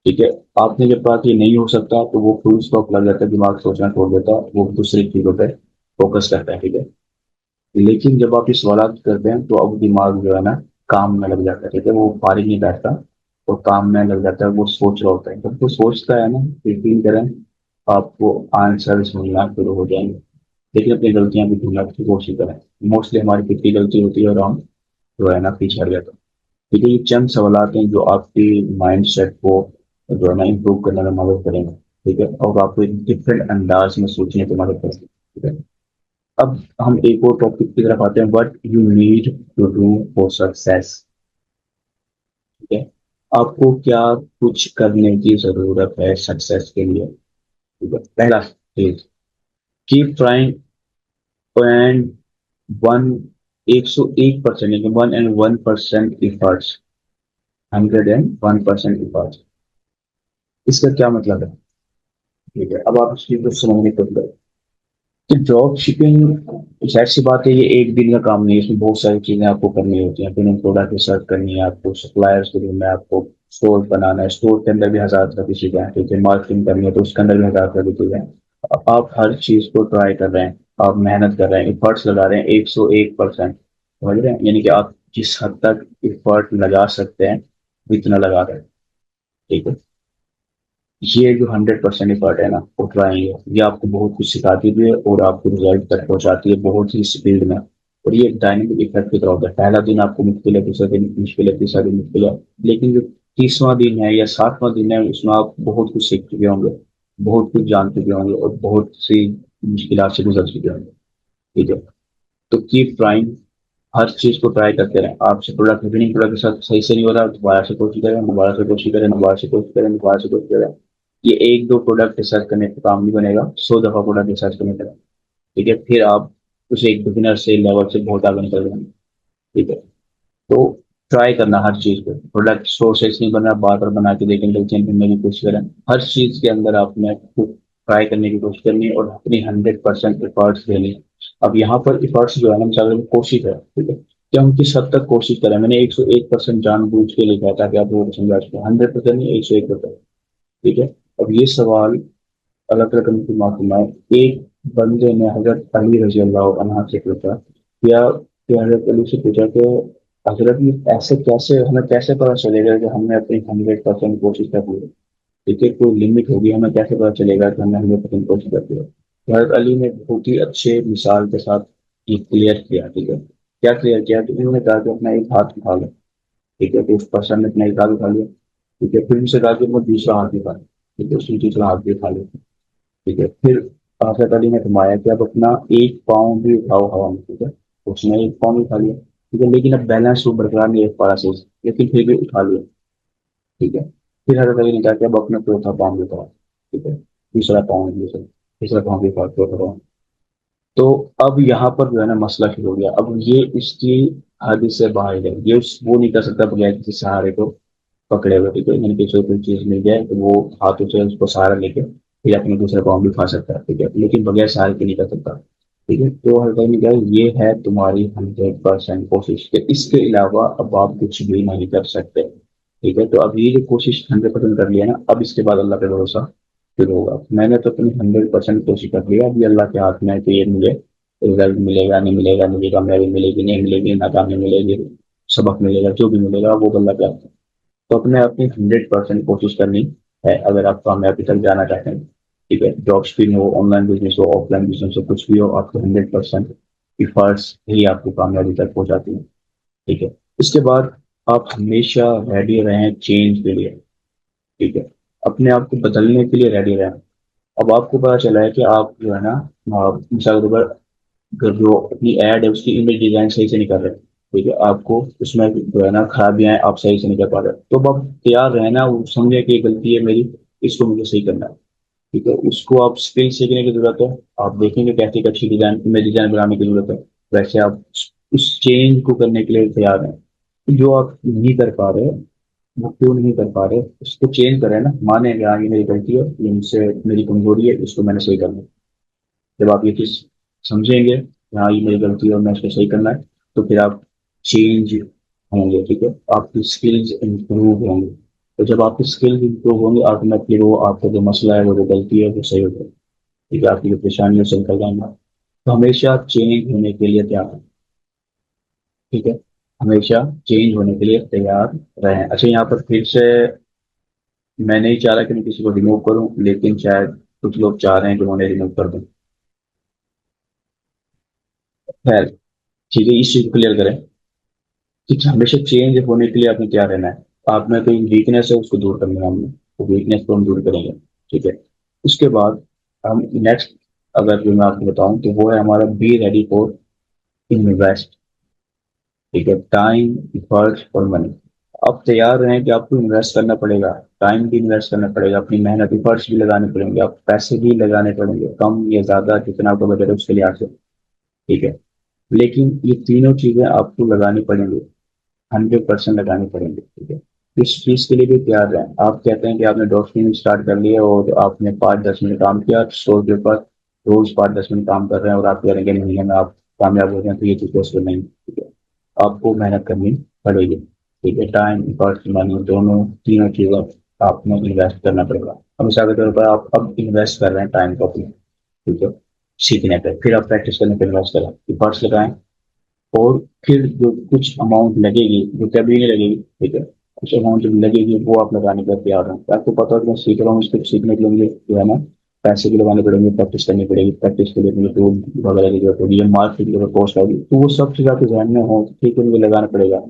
ठीक है। आपने जब कहा कि नहीं हो सकता तो वो फुल स्टॉप लग जाता है, दिमाग सोचना छोड़ देता है, वो दूसरी चीजों पे फोकस करता है, ठीक है। लेकिन जब आप ये सवाल करते हैं तो अब दिमाग जो है ना काम में लग जाता है, ठीक है। वो फारिग नहीं बैठता, वो काम में लग जाता है, वो सोच रहा होता है। जब वो सोचता है ना, यकीन करें आपको आंसर मिलना शुरू हो जाएंगे। लेकिन अपनी गलतियां भी ढूंढने की कोशिश करें। मोस्टली हमारी कितनी गलती होती है और हम जो है ना पीछे हट जाते हैं, ठीक है। ये चंद सवाल हैं जो आपकी माइंड सेट को जो है ना इम्प्रूव करने में मदद करेंगे, ठीक है। और आपको एक डिफरेंट अंदाज में सोचने की मदद करेंगे, ठीक है। अब हम एक और टॉपिक की तरफ आते हैं, what you need to do for success, ठीक है। आपको क्या कुछ करने की जरूरत है सक्सेस के लिए, ठीक है। पहला चीज, keep trying and one 101% 101% efforts, 101% efforts. इसका क्या मतलब है, ठीक है। अब आप इस चीज को समझने को करें तो ड्रॉप शिपिंग जाहिर सी बात है, ये एक दिन का काम नहीं है। इसमें बहुत सारी चीजें आपको करनी होती हैं। फिर प्रोडक्ट रिसर्च करनी है आपको, सप्लायर्स को ढूंढना है आपको, स्टोर बनाना है, स्टोर के अंदर भी हजार तरह की चीजें हैं, ठीक है। मार्केटिंग करनी है तो उसके अंदर भी हजार तरह की चीजें हैं। अब आप हर चीज को ट्राई कर रहे हैं, आप मेहनत कर रहे हैं, इफर्ट्स लगा रहे हैं 101%, समझ रहे हैं। यानी कि आप जिस हद तक इफर्ट लगा सकते हैं इतना लगा रहे हैं, ठीक है। ये जो 100% एफर्ट है ना वो ट्राइंग है, ये आपको बहुत कुछ सिखाती भी है और आपको रिजल्ट तक पहुंचाती है बहुत ही स्पीड में। और ये डायनेमिक इफेक्ट की तरह होता है। पहला दिन आपको मुश्किल है, दूसरा दिन मुश्किल है, तीसरा दिन मुश्किल है, लेकिन जो 30वां दिन है या 60वां दिन है उसमें आप बहुत कुछ सीख चुके होंगे, बहुत कुछ जान चुके होंगे और बहुत सी मुश्किल से गुजर चुके होंगे, ठीक है। तो कीप ट्राइंग, हर चीज को ट्राई करते रहें। आपसे प्रोडक्ट विनिंग प्रोडक्ट के साथ सही से नहीं हो रहा, दोबारा से कोशिश करें, दोबारा से कोशिश करें, दोबारा से कोशिश करें, दोबारा से कोशिश करें। ये एक दो प्रोडक्ट रिसर्च करने का काम नहीं बनेगा, 100 दफा प्रोडक्ट रिसर्च करने का, ठीक है। फिर आप उसे एक बिगिनर से लेवल से बहुत आगे निकल जाएंगे, ठीक है। तो ट्राई करना हर चीज को, प्रोडक्ट सोर्सेस नहीं बना, बार बार बना के देखें, गलतियां ढूंढने की कोशिश करें। हर चीज के अंदर आपने ट्राई करने की कोशिश करनी है और अपनी 100% एफर्ट्स देनी है। अब यहाँ पर एफर्ट्स जो है ना मिसाल कोशिश है, ठीक है, कि हम किस हद तक कोशिश करें। मैंने 101% जानबूझ के लिखा था कि आप लोगों को समझा सकें, 100% नहीं, 101%, ठीक है। अब ये सवाल अलग अलग की माफी में एक बंदे ने हजरत अली रजी अल्लाह अन्हा से पूछा, या कि हजरत अली से पूछा कि हजरत ये ऐसे कैसे, हमें कैसे पता चलेगा कि हमने अपनी 100% कोशिश कर ली है, ठीक है। कोई लिमिट होगी, हमें कैसे पता चलेगा कि हमने 100% कोशिश कर ली है। तो हजरत अली ने बहुत ही अच्छे मिसाल के साथ ये क्लियर किया, ठीक है। क्या क्लियर किया कि उन्होंने कहा कि अपना एक हाथ उठा लो, ठीक है। तो उस पर्सन ने अपना एक हाथ उठा लिया, ठीक है। फिर उनसे कहा कि वो दूसरा हाथ उठा, ठीक है, उसने दूसरा हाथ भी उठा लिया, ठीक है। फिर हजरत अली ने फरमाया कि अब अपना एक पाँव भी उठाओ हवा में, ठीक है। उसने एक पाँव भी उठा लिया, ठीक है, लेकिन अब बैलेंस वो बरकरार नहीं रख पा रहा सही से, लेकिन फिर भी उठा लिया, ठीक है। फिर हजरत अली ने कहा कि अब अपना चौथा पाँव भी उठाओ, ठीक है। तीसरा पाँव भी उठाओ, तीसरा पाँव भी उठाओ, चौथा पाँव। तो अब यहाँ पर जो है ना मसला शुरू हो गया। अब ये इसकी हद से बाहर है, ये वो नहीं कर सकता बगैर किसी सहारे को पकड़े हुए, ठीक है। मैंने किसी कोई चीज मिल जाए तो वो हाथों से उसको सहारा लेके फिर अपने दूसरे पाँव भी खा सकता है, ठीक है, लेकिन बगैर सहारे के नहीं कर सकता, ठीक है। तो हर टाइम क्या है, ये है तुम्हारी 100% कोशिश के, इसके अलावा अब आप कुछ भी नहीं कर सकते, ठीक है। तो अब ये जो कोशिश 100% कर लिया ना, अब इसके बाद अल्लाह पे भरोसा फिर होगा। मैंने तो अपनी 100% कोशिश कर लिया, अभी अल्लाह के हाथ में है कि ये मुझे रिजल्ट मिलेगा नहीं मिलेगा, मुझे कामयाबी मिलेगी नहीं मिलेगी, नाकामी मिलेगी, सबक मिलेगा, जो भी मिलेगा वो अल्लाह के हाथ में। तो अपने अपनी 100% कोशिश करनी है अगर आप कामयाबी तक जाना चाहते हैं। ठीक है, ड्रॉप शिपिंग हो, ऑनलाइन बिजनेस हो, ऑफलाइन बिजनेस हो, कुछ भी हो, आपको 100% एफर्ट्स ही आपको कामयाबी तक पहुंचाती है। ठीक है, इसके बाद आप हमेशा रेडी रहें चेंज के लिए। ठीक है, अपने आप को बदलने के लिए रेडी रहें। अब आपको पता चला है कि आप जो है ना, मिसाल के तौर पर अगर जो अपनी ऐड है उसकी इमेज डिजाइन सही से नहीं कर रहे, ठीक है, आपको उसमें जो है ना खराबियां हैं, आप सही से नहीं कर पा रहे, तो अब आप तैयार रहे ना, वो समझे कि ये गलती है मेरी, इसको मुझे सही करना है। ठीक है, उसको आप स्किल सीखने की जरूरत है। आप देखेंगे कैसे एक अच्छी डिजाइन, इमेज डिजाइन बनाने की जरूरत है, वैसे आप उस चेंज को करने के लिए तैयार हैं। जो आप नहीं कर पा रहे, वो क्यों नहीं कर पा रहे, उसको चेंज करें ना, माने कि हाँ ये मेरी गलती है, ये मुझसे मेरी कमजोरी है, इसको मैंने सही करना है। जब आप ये चीज समझेंगे कि हाँ ये मेरी गलती है और मैं इसको सही करना है, तो फिर आप चेंज होंगे। ठीक है, आपकी स्किल्स इंप्रूव होंगे। तो जब आपकी स्किल्स इंप्रूव होंगे, ऑटोमेटिकली वो आपका जो मसला है, वो जो गलती है, वो सही हो जाएगी। ठीक है, आपकी जो परेशानियों से निकल जाएंगे। तो हमेशा चेंज होने के लिए तैयार हैं। ठीक है, हमेशा चेंज होने के लिए तैयार रहें। अच्छा, यहाँ पर फिर से मैं नहीं चाह रहा कि मैं किसी को रिमूव करूं, लेकिन शायद कुछ लोग चाह रहे हैं कि मैं उन्हें रिमूव कर दूं। खैर, ठीक है, इस चीज को क्लियर करें कि हमेशा चेंज होने के लिए आपने क्या रहना है। आप में कोई वीकनेस है, उसको दूर करना है हमने, तो वीकनेस को हम दूर करेंगे। ठीक है, उसके बाद हम नेक्स्ट, अगर जो मैं आपको बताऊं, तो वो है हमारा बी रेडी फॉर इन्वेस्ट। ठीक है, टाइम, एफर्ट और मनी। आप तैयार रहें कि आपको इन्वेस्ट करना पड़ेगा, टाइम भी इन्वेस्ट करना पड़ेगा, अपनी मेहनत, एफर्ट्स भी लगाने पड़ेंगे, आप पैसे भी लगाने पड़ेंगे, कम या ज्यादा जितना आपका बजट है उसके लिहाज से। ठीक है, लेकिन ये तीनों चीजें आपको लगानी पड़ेंगी, 100% लगानी पड़ेंगी। ठीक है, इस चीज के लिए भी तैयार रहें। आप कहते हैं कि आपने डॉक्यूमेंट स्टार्ट कर लिया और आपने 5-10 मिनट काम किया स्टोर के ऊपर, रोज 5-10 मिनट काम कर रहे हैं और आप कह रहे हैं कि महीने में आप कामयाब हो जाए, तो ये चीज पॉसिबल नहीं। ठीक है, आपको मेहनत करनी पड़ेगी। ठीक है, टाइम, एफर्ट, मनी, दोनों तीनों चीजों आपने इन्वेस्ट करना पड़ेगा। अब मिसाल के तौर पर आप अब इन्वेस्ट कर रहे हैं टाइम को अपने, ठीक है, सीखने पे, फिर आप प्रैक्टिस करने पे इन्वेस्ट करें, एफर्ट्स लगाएं, और फिर जो कुछ अमाउंट लगेगी, जो कभी नहीं लगेगी, ठीक है, कुछ अमाउंट जब लगेगी वो आप लगाने पर तैयार हैं। आपको पता है कि मैं सीख रहा हूँ, इसको सीखने के लिए मुझे जो है ना पैसे भी लगाने पड़ेंगे, प्रैक्टिस करनी पड़ेगी, प्रैक्टिस के लिए मुझे टूल वगैरह की जरूरत होगी, मार्केट की कॉस्ट आएगी, तो वो सब चीज़ आपके ध्यान में हो, ठीक है, मुझे लगाना पड़ेगा।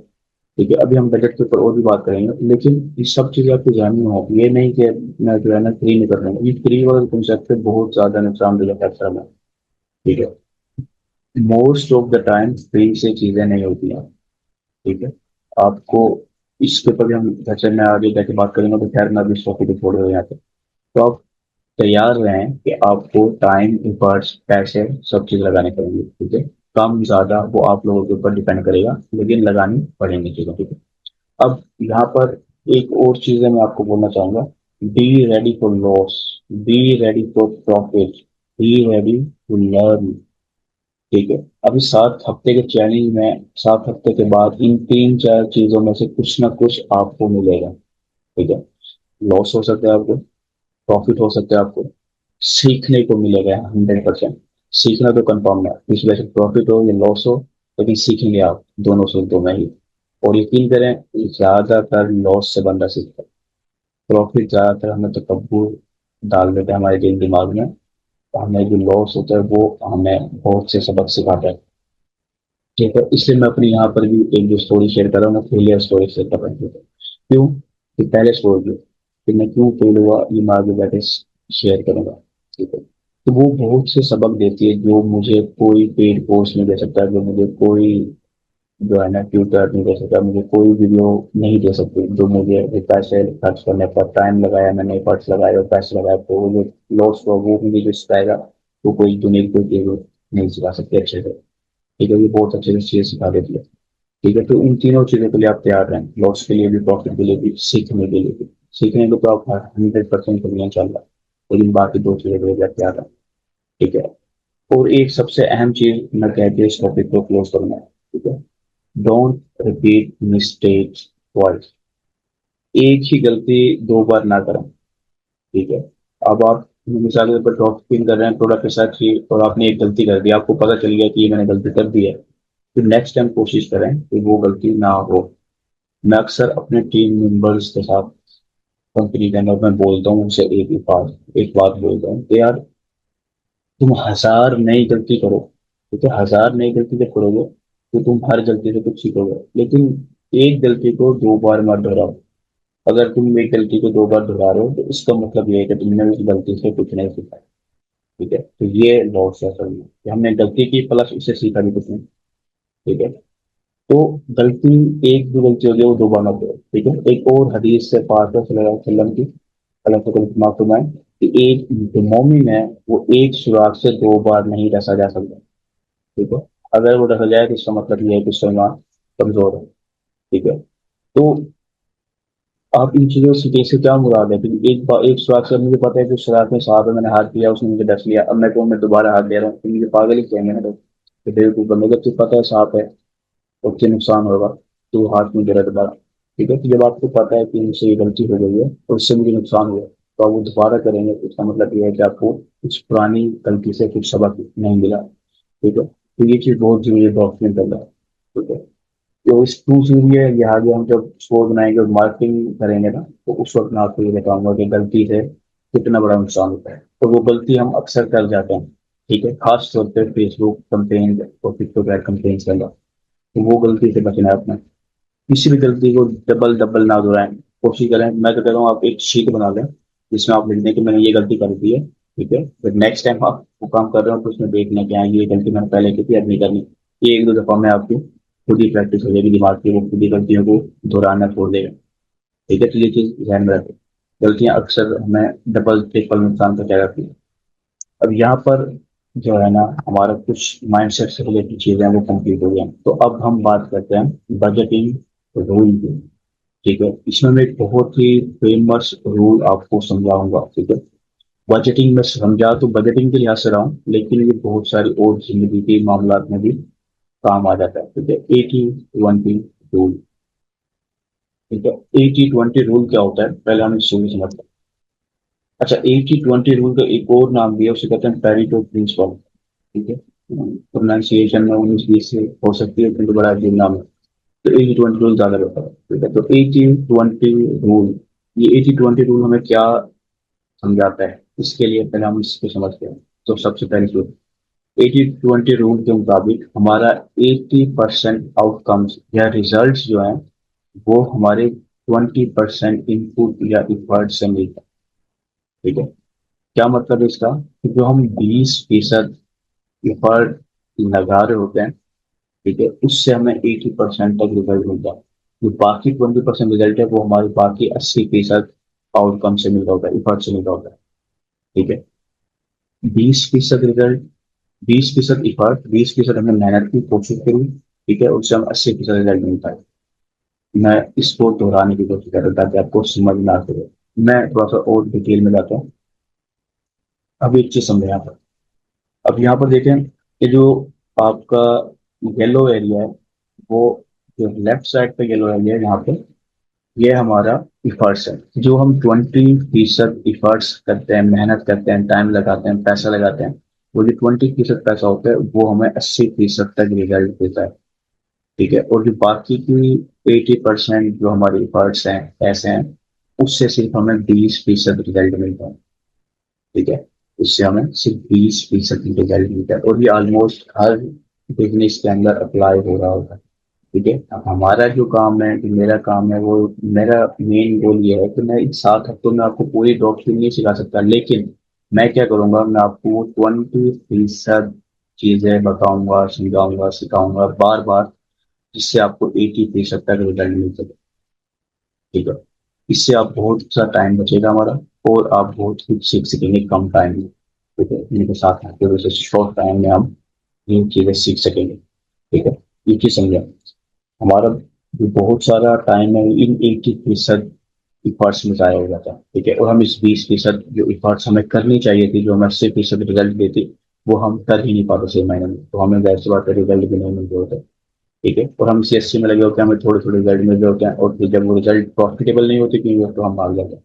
ठीक है, अभी हम बजट के ऊपर और भी बात करेंगे, लेकिन ये सब चीज़ें आपके ध्यान में हो, ये नहीं कि मैं जो है ना फ्री में कर रहा हूँ, ये फ्री वाला कंसेप्ट पे बहुत ज्यादा नुकसानदेह फैक्टर है। ठीक है, most of the time free से चीजें नहीं होती हैं। ठीक है, आपको इसके ऊपर भी हम, जैसे मैं आगे जाके बात करूंगा, तो खैर मैं अभी इस टॉपिक को छोड़ रहा यहाँ पे। तो आप तैयार रहें कि आपको टाइम, एफर्ट्स, पैसे, सब चीज लगाने पड़ेंगे। ठीक है, कम ज्यादा वो आप लोगों के ऊपर डिपेंड करेगा, लेकिन लगानी पड़ेंगी चीजें। ठीक है, अब यहाँ पर एक और चीज है, मैं आपको बोलना चाहूंगा, be ready for loss, be ready for profit, be ready to learn. ठीक है, अभी 7 हफ्ते के चैलेंज में 7 हफ्ते के बाद इन 3-4 चीजों में से कुछ ना कुछ आपको मिलेगा। ठीक है, लॉस हो सकता है आपको, प्रॉफिट हो सकता है आपको, सीखने को मिलेगा 100%। सीखना तो कंफर्म है, इस वजह से प्रॉफिट हो या लॉस हो, लेकिन सीखेंगे आप दोनों सूरतों में ही। और यकीन करें, ज्यादातर लॉस से बंदा सीखता है, प्रॉफिट ज्यादातर हमें तकब्बुर डाल देते हैं हमारे दिल दिमाग में। हमें जो लॉस होता है वो हमें बहुत से सबक सिखाता है। ठीक है, इसलिए मैं अपनी यहाँ पर भी एक जो स्टोरी शेयर कर रहा हूँ, मैं फेलियर स्टोरी शेयर कर रहा हूँ। क्यों, कि पहले स्टोरी कि मैं क्यों फेल हुआ, ये मैं आगे बैठे शेयर करूंगा। ठीक है, तो वो बहुत से सबक देती है जो मुझे कोई पेड कोर्स नहीं दे सकता, जो मुझे कोई जो है ना ट्यूटर नहीं दे सकता, मुझे कोई वीडियो नहीं दे सकती, जो मुझे ये पैसे खर्च करने पर टाइम लगाया मैंने, एफर्ट्स लगाए और पैसे लगाए, तो वो जो लॉस हुआ वो मुझे जो सिखाएगा, वो कोई दुनिया की कोई चीज नहीं सिखा सकती अच्छे से। ठीक है, ये बहुत अच्छे से चीज सिखा देती है। ठीक है, तो इन तीनों चीजों के लिए आप तैयार रहें, लॉस के लिए भी, प्रॉफिट के लिए भी, सीखने के लिए भी। सीखने को तो आप 100% करिए इंशाल्लाह, लेकिन बाकी दो चीजों के लिए भी आप तैयार रहें। ठीक है, और एक सबसे अहम चीज मैं कह के इस टॉपिक को क्लोज करूंगा। ठीक है, डोंट रिपीट मिस्टेक्स ट्वाइस। एक ही गलती 2 बार ना करें। ठीक है, अब आप मिसाल के तौर पर ड्रॉपिंग कर रहे हैं प्रोडक्ट के साथ ही, और आपने एक गलती कर दी, आपको पता चल गया कि ये मैंने गलती कर दी है, तो नेक्स्ट टाइम कोशिश करें कि वो गलती ना हो। मैं अक्सर अपने टीम मेंबर्स के साथ कंपनी के अंदर मैं बोलता हूँ उनसे एक बात बोलता हूँ कि यार तुम 1000 नई गलती करो, ठीक है, 1000 नई गलती जब करोगे तो तुम हर गलती से कुछ सीखोगे, लेकिन एक गलती को 2 बार मत दोहराओ। अगर तुम एक गलती को 2 बार दोहरा रहे हो तो इसका मतलब ये है कि तुमने उस गलती से कुछ नहीं सीखा। ठीक है, तो ये लॉस है असल में कि हमने गलती की प्लस उससे सीखा भी कुछ नहीं। ठीक है, तो गलती, एक भी गलती हो गई वो 2 बार मत करो। ठीक है, एक और हदीस से पाक है सल्लल्लाहु अलैहि वसल्लम की, अल्लाह को माफ फरमाए, कि एक जो मोमिन है वो एक सुराख से 2 बार नहीं डसा जा सकता। ठीक है, अगर वो डसा जाए तो इसका मतलब ये है कि उसका ईमान कमजोर है। ठीक है, तो आप इन चीजों से क्या मुराद है कि एक बार एक सुराख से मुझे पता है कि उस सुराख में सांप है, मैंने हाथ दिया, उसने मुझे डस लिया, अब मैं कहूँ मैं दोबारा हाथ दे रहा हूँ तो मुझे पागल ही कहेंगे ना लोग कि बेवकूफ बंदे, जब तुझे पता है सांप है और उससे नुकसान होगा तो हाथ में दे रहा है दोबारा। ठीक है, तो जब आपको पता है कि मुझसे ये गलती हो गई है और उससे मुझे नुकसान हुआ तो आप वो दोबारा करेंगे, तो इसका मतलब ये है कि आपको कुछ पुरानी गलती से कुछ सबक नहीं मिला। ठीक है, तो ये चीज बहुत जरूरी है डॉक्यूमेंट करना। ठीक है, तो इस टू सीरीज है, ये आगे हम जब स्कोर बनाएंगे और मार्किंग करेंगे ना, तो उस वक्त मैं आपको ये बताऊंगा कि गलती से कितना बड़ा नुकसान होता है, तो वो गलती हम अक्सर कर जाते हैं। ठीक है, खास तौर पे फेसबुक कंपेन और टिकटॉक ऐड कंपेन के अंदर, तो वो गलती से बचना है अपना। किसी भी गलती को डबल डबल ना दोहराएं, कोशिश करें। मैं तो कह रहा हूँ आप एक शीट बना लें जिसमें आप लिख दें कि मैंने ये गलती कर दी है। ठीक है, फिर नेक्स्ट टाइम आप वो काम कर रहे हो तो उसमें देख लें कि हाँ ये गलती मैंने पहले की थी, अब नहीं करनी। ये 1-2 दफा में आपकी खुद ही प्रैक्टिस हो जाएगी, दिमाग की वो खुद ही गलतियों को दोहराना छोड़ देगा। ठीक है, तो ये चीज ध्यान में रखें। गलतियां अक्सर हमें डबल ट्रिपल नुकसान पहुंचा जाती है। अब यहाँ पर जो है ना, हमारा कुछ माइंडसेट से रिलेटेड चीजें हैं वो कंप्लीट हो गई। तो अब हम बात करते हैं बजटिंग रूल की। ठीक है, इसमें मैं एक बहुत ही फेमस रूल आपको समझाऊंगा। ठीक है, बजटिंग में समझा तो बजटिंग के लिहाज से रहा हूँ, लेकिन ये बहुत सारी और जिंदगी के मामला में भी काम आ जाता है। ठीक है, 80-20 रूल। ठीक है, 80-20 रूल क्या होता है पहले हम इस चीज समझते हैं। अच्छा, 80-20 रूल का एक और नाम भी है, उसे कहते हैं पेरेटो प्रिंसिपल। ठीक है, प्रोनाउंसिएशन में 19-20 से हो सकती है किंतु बड़ा अजीब नाम है। तो 80-20 रूल ज्यादा बेहतर है। ठीक है, तो 80-20 रूल, ये 80-20 रूल हमें क्या समझाता है, इसके लिए पहले हम इसको समझते हैं। तो सबसे पहले तो 80-20 रूल के मुताबिक हमारा 80% आउटकम्स या रिजल्ट्स जो हैं वो हमारे 20% इनपुट या इफर्ट से मिलता है। ठीक है, क्या मतलब है इसका, कि जो हम 20% इफर्ट लगा रहे होते हैं, ठीक है, उससे हमें 80% तक रिजल्ट मिलता है। जो बाकी 20% रिजल्ट है वो हमारे बाकी 80% आउटकम से मिल रहा होता है, इफर्ट से मिल रहा होता है। ठीक है, 20% रिजल्ट, 20% इफर्ट, 20% हमने मेहनत की, कोशिश करी, ठीक है, उससे हम 80% रिजल्ट मिलता है। मैं इसको दोहराने की कोशिश कर रहा था ताकि आपको समझ में आ सके। मैं थोड़ा सा और डिटेल में जाता हूँ। अब एक चीज समझे यहाँ पर। अब यहाँ पर देखें कि जो आपका येलो एरिया है, वो जो लेफ्ट साइड पे येलो एरिया है यहाँ पे, ये हमारा इफर्ट्स है। जो हम 20% इफर्ट्स करते हैं, मेहनत करते हैं, टाइम लगाते हैं, पैसा लगाते हैं, वो जो 20% पैसा होता है वो हमें 80% तक रिजल्ट देता है। ठीक है, और जो बाकी की 80% जो हमारे इफर्ट्स हैं, पैसे हैं, उससे सिर्फ हमें 20% रिजल्ट मिलता है। ठीक है, उससे हमें सिर्फ 20% रिजल्ट मिलता है, और ये ऑलमोस्ट हर बिजनेस के अंदर अप्लाई हो रहा होता है। ठीक है, अब हमारा जो काम है, जो मेरा काम है, वो मेरा मेन गोल ये है कि मैं इन 7 हफ्तों में आपको पूरी ड्रॉपशिपिंग नहीं सिखा सकता, लेकिन मैं क्या करूंगा, मैं आपको 20% चीजें बताऊंगा, समझाऊंगा, सिखाऊंगा बार बार, जिससे आपको 80% तक रिजल्ट मिल सके। ठीक है, इससे आप बहुत सा टाइम बचेगा हमारा, और आप बहुत कुछ सीख सकेंगे कम टाइम में। ठीक है, इनके साथ वजह से शॉर्ट टाइम में हम ये चीजें सीख सकेंगे। ठीक है, ये चीज समझे। हमारा जो बहुत सारा टाइम है इन 80% इफर्ट्स में जाया हो जाता है। ठीक है, और हम इस 20% जो इफर्ट्स हमें करनी चाहिए थी, जो हमें 80% रिजल्ट देती, वो हम कर ही नहीं पाते 6 महीने में, तो हमें जाहिर सी बात है रिजल्ट भी नहीं मिल रहे होते। ठीक है, और हम CSC में लगे होते हैं, हमें थोड़े थोड़े रिजल्ट मिल रहे होते हैं, और फिर जब वो रिजल्ट प्रॉफिटेबल नहीं होते क्योंकि तो हम भाग जाते हैं।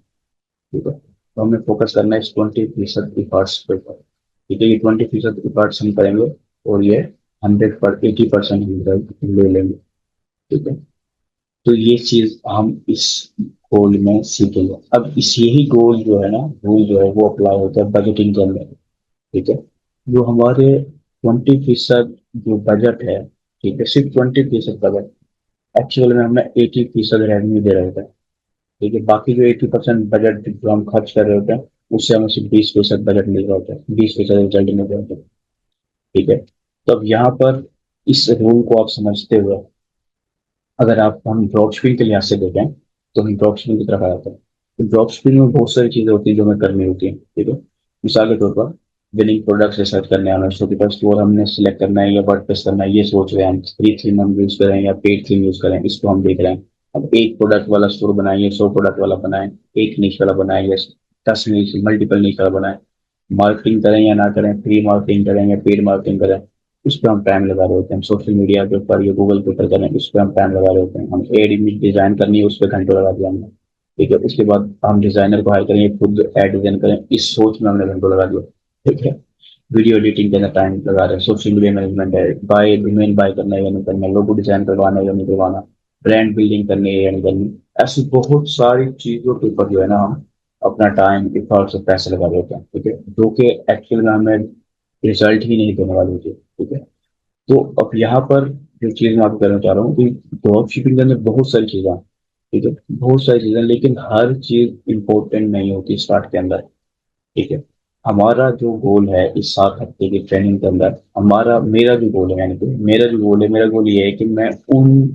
ठीक है, तो हमें फोकस करना है इस 20% इफर्ट्स के ऊपर। ठीक है, ये 20% इफर्ट्स हम करेंगे और ये 80% रिजल्ट ले लेंगे। ठीक है, तो ये चीज हम इस गोल में सीखेंगे। अब इस यही गोल जो है ना, रूल जो है वो अप्लाई होता है बजटिंग के अंदर। ठीक है, जो हमारे 20% जो बजट है, ठीक है, सिर्फ 20% बजट, एक्चुअल में हमें 80% रेवेन्यू दे रहे होते हैं। ठीक है, बाकी जो 80% बजट जो हम खर्च कर रहे होते हैं, उससे हमें सिर्फ 20% बजट मिल रहा होता है, 20% रिजल्ट मिल रहा होता है। ठीक है, तो अब यहाँ पर इस रूल को आप समझते हुए, अगर आप हम ड्रॉप शिपिंग के लिहाज से देखें, तो हम ड्रॉप शिपिंग की तरफ आ जाते हैं। तो ड्रॉप शिपिंग में बहुत सारी चीजें होती है जो हमें करनी होती है। ठीक है, मिसाल के तौर पर विनिंग प्रोडक्ट रिसर्च करने आना, उसके पास स्टोर हमने सिलेक्ट करना है या वर्डप्रेस करना है, ये सोच रहे हैं हम, फ्री थीम हम यूज करें या पेड थीम यूज करें, इसको हम देख रहे हैं। अब एक प्रोडक्ट वाला स्टोर बनाए या 100 प्रोडक्ट वाला बनाए, एक नीच वाला बनाए या 10 नीच मल्टीपल नीच वाला बनाए, मार्केटिंग करें या ना करें, फ्री मार्केटिंग करें या पेड मार्केटिंग करें, उस पर हम टाइम लगा रहे होते हैं। सोशल मीडिया के ऊपर या गूगल के ऊपर करें, उस पर हम टाइम लगा रहे होते हैं। हम एड इमेज डिजाइन करनी है, उस पर घंटों लगा दिया हमने। ठीक है, उसके बाद हम डिजाइनर को हायर करेंगे, खुद एड डिजाइन करें, इस सोच में हमने घंटों लगा दिया। ठीक है, वीडियो एडिटिंग के अंदर टाइम लगा रहे हैं, सोशल मीडिया मैनेजमेंट है, बाय डोमेन बाय करना है या नहीं करना, लोगो डिजाइन करवाना है या नहीं करवाना, ब्रांड बिल्डिंग करनी है या नहीं करनी, ऐसी बहुत सारी चीजों के ऊपर जो है ना हम अपना टाइम इफर्ट्स और पैसे लगा देते हैं। ठीक है, जो कि एक्चुअल में हमें रिजल्ट ही नहीं देने वाली होती है। ठीक है, तो अब यहाँ पर जो चीज मैं आपको कहना चाह रहा हूँ कि ड्रॉप शिपिंग के अंदर बहुत सारी चीजें हैं। ठीक है, बहुत सारी चीजें, लेकिन हर चीज इंपॉर्टेंट नहीं होती स्टार्ट के अंदर। ठीक है, हमारा जो गोल है इस 7 हफ्ते की ट्रेनिंग के अंदर, हमारा मेरा जो गोल है, यानी कि मेरा जो गोल है, मेरा गोल ये है कि मैं उन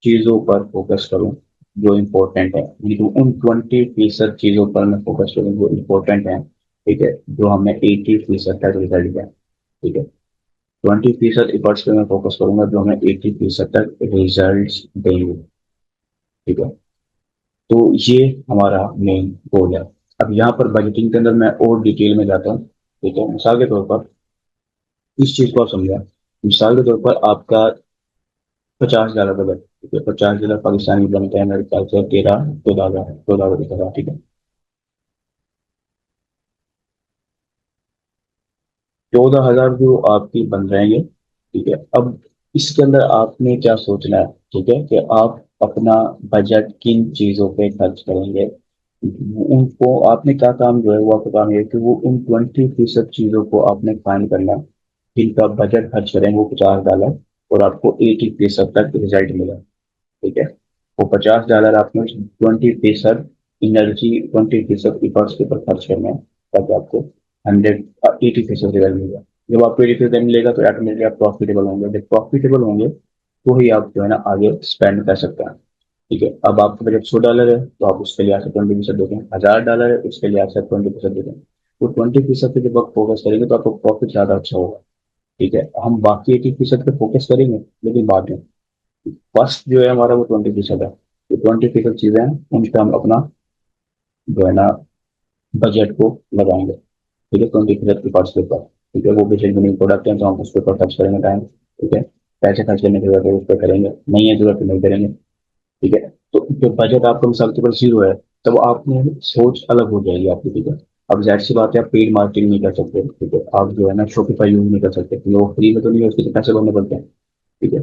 चीजों पर फोकस करूं जो इम्पोर्टेंट है, यानी कि उन 20% चीजों पर मैं फोकस करूं जो इम्पोर्टेंट है। ठीक है, जो हमें 80% तक रिजल्ट दें। ठीक है, 20% एफर्ट्स पे मैं फोकस करूंगा जो हमें 80% तक रिजल्ट देंगे। ठीक है, तो ये हमारा मेन गोल है। अब यहाँ पर बजटिंग के अंदर मैं और डिटेल में जाता हूँ। ठीक है, मिसाल के तौर पर इस चीज को आप समझें। मिसाल के तौर पर आपका $50 बजट, ठीक है, $50 पाकिस्तानी बनते हैं मेरे ख्याल से 13 14 हजार, 14 रुपये का। ठीक है, 14 हजार जो आपकी बन रहेंगे। ठीक है, अब इसके अंदर आपने क्या सोचना है? ठीक है, कि आप अपना बजट किन चीजों पे खर्च करेंगे। उनको आपने क्या काम जो है वो आपका काम ये है कि वो उन 20% चीजों को आपने फाइंड करना है जिनका बजट खर्च करेंगे वो $50, और आपको 80% तक रिजल्ट मिला। ठीक है, वो $50 आपने 20% एनर्जी, 20% इफर्ट्स के ऊपर खर्च करना है, ताकि आपको 80% रिजल्ट मिलेगा। जब आपको 80% मिलेगा तो ऑटोमेटिकली आप प्रॉफिटेबल होंगे। जब प्रॉफिटेबल होंगे तो ही आप जो है ना आगे स्पेंड कर सकते हैं। ठीक है, अब आपका बजट $100 है तो आप उसके लिए यहाँ से 20% देखें, $1000 है उसके लिए यहाँ से 20% देखें। तो 20% पे जब आप फोकस करेंगे तो आपको प्रॉफिट ज्यादा अच्छा होगा। ठीक है, हम बाकी 80% पे फोकस करेंगे लेकिन बाद में, फर्स्ट जो है हमारा वो 20% है। तो 20% चीजें हैं उन पे हम अपना जो है ना बजट को लगाएंगे। ठीक है, 20% की पार्ट्स के ऊपर। ठीक है, वो भी जेन्युइन प्रोडक्ट है तो हम उसके ऊपर खर्च करेंगे टाइम। ठीक है, पैसे खर्च करने की जरूरत है उस पर करेंगे, नहीं है जरूरत तो नहीं करेंगे। ठीक है, तो जो बजट आपका मिसाल के ऊपर 0 है, तब आपने सोच अलग हो जाएगी आपकी। ठीक है, अब जाहिर सी बात है आप पेड मार्केटिंग नहीं कर सकते। ठीक है, आप जो है ना शॉपिफाई यूज नहीं कर सकते, लोग फ्री में तो नहीं है, उसके तो पैसे भरने पड़ते हैं। ठीक है,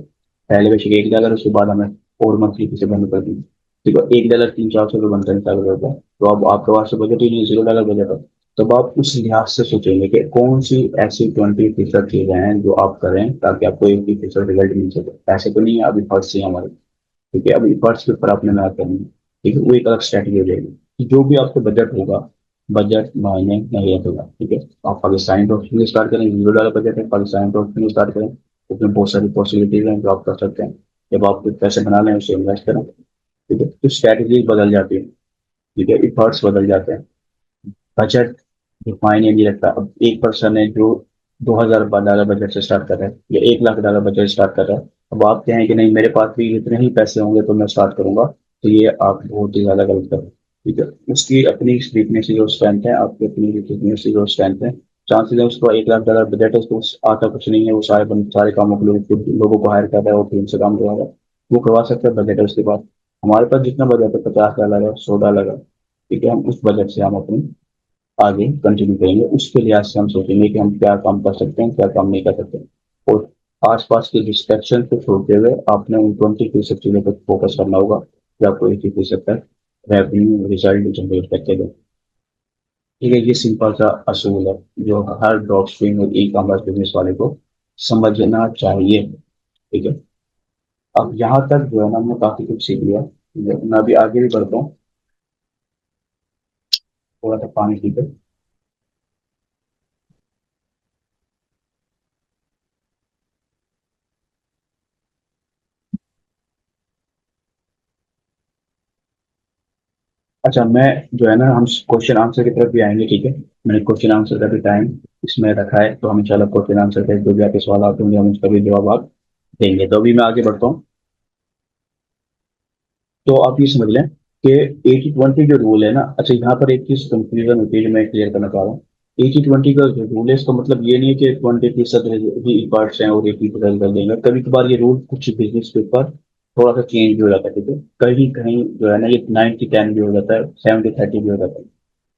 पहले बेसिक $1, उसके बाद हमें और मंथली फीसें भरनी पड़ती है। ठीक है, $1 300-400 बनता है मिसाल के तौर पर, तो अब आपके पास तो बजट ही नहीं, $0 बजट है। तब आप उस लिहाज से सोचेंगे कि कौन सी ऐसी 20% चीजें हैं जो आप करें ताकि आपको 80% रिजल्ट मिल सके। पैसे तो नहीं है, अभी फर्स्ट से हमारे। ठीक है, अभी फर्स्ट के ऊपर आपने मेहनत करनी है। ठीक है, वो एक अलग स्ट्रैटेजी हो जाएगी कि जो भी आपको बजट होगा, बजट मायने नहीं रखेगा। ठीक है, आप पाकिस्तानी डॉक्टर से स्टार्ट करें, $0 बजट है, पाकिस्तानी डॉक्टर से स्टार्ट करें, उसमें बहुत सारी पॉसिबिलिटीज हैं जो आप कर सकते हैं। जब आप कुछ पैसे बना लें उसे इन्वेस्ट करें। ठीक है, तो स्ट्रैटेजी बदल जाती है। ठीक है, इफर्ट्स बदल जाते हैं। बजट मायने नहीं रखता। अब एक पर्सन है जो $2000 बजट से स्टार्ट कर रहा है या $1 लाख बजट स्टार्ट कर रहा है, अब आप कहें कि नहीं मेरे पास भी इतने ही पैसे होंगे तो मैं स्टार्ट करूंगा, तो ये आप बहुत ही ज्यादा गलत कर रहे हैं। ठीक है, उसकी अपनी वीकनेस और स्ट्रेंथ है, आपकी अपनी वीकनेस और स्ट्रेंथ है। चांसेस है उसका $1 लाख बजट है, उसको आता कुछ नहीं है, वो सारे कामों के लिए खुद लोगों को हायर कर रहा है, वो टीम से काम करवा रहा है, वो करवा सकता है, बजट है उसके पास। हमारे पास जितना बजट है $50 है, $100 है। ठीक है, हम उस बजट से हम अपनी आगे कंटिन्यू करेंगे, उसके लिहाज से हम सोचेंगे कि हम क्या काम कर सकते हैं, क्या काम नहीं कर सकते। और आसपास के डिस्ट्रैक्शन को छोड़ते हुए आपने उन 20% चीजों पर फोकस करना होगा कि आपको 80% तक रेवेन्यू रिजल्ट जनरेट करके दे। ठीक है, ये सिंपल सा असूल है जो हर ड्रॉप शिपिंग और ई कॉमर्स बिजनेस वाले को समझना चाहिए। ठीक है, अब यहाँ तक जो है ना हमने काफी कुछ सीख लिया। मैं अभी आगे भी बढ़ता हूँ, थोड़ा सा पानी पी कर। अच्छा, मैं जो है ना हम क्वेश्चन आंसर की तरफ भी आएंगे। ठीक है, मैंने क्वेश्चन आंसर का भी टाइम इसमें रखा है, तो हम इंशाल्लाह क्वेश्चन आंसर का जो भी आपके सवाल आते होंगे हम उसका भी जवाब आप देंगे। तो अभी मैं आगे बढ़ता हूँ। तो आप ये समझ लें कि 80-20 जो रूल है ना, अच्छा यहाँ पर एक चीज कंफ्यूजन होती है जो मैं क्लियर करना चाह रहा हूँ। 80-20 का जो रूल है इसका मतलब ये नहीं है कि 20% ही पार्ट्स हैं और 80% कर देंगे। कभी कभार ये रूल कुछ बिजनेस के ऊपर थोड़ा सा चेंज भी हो जाता है। ठीक है, कहीं कहीं जो है ना ये 90-10 भी हो जाता है, 70-30 भी हो जाता है।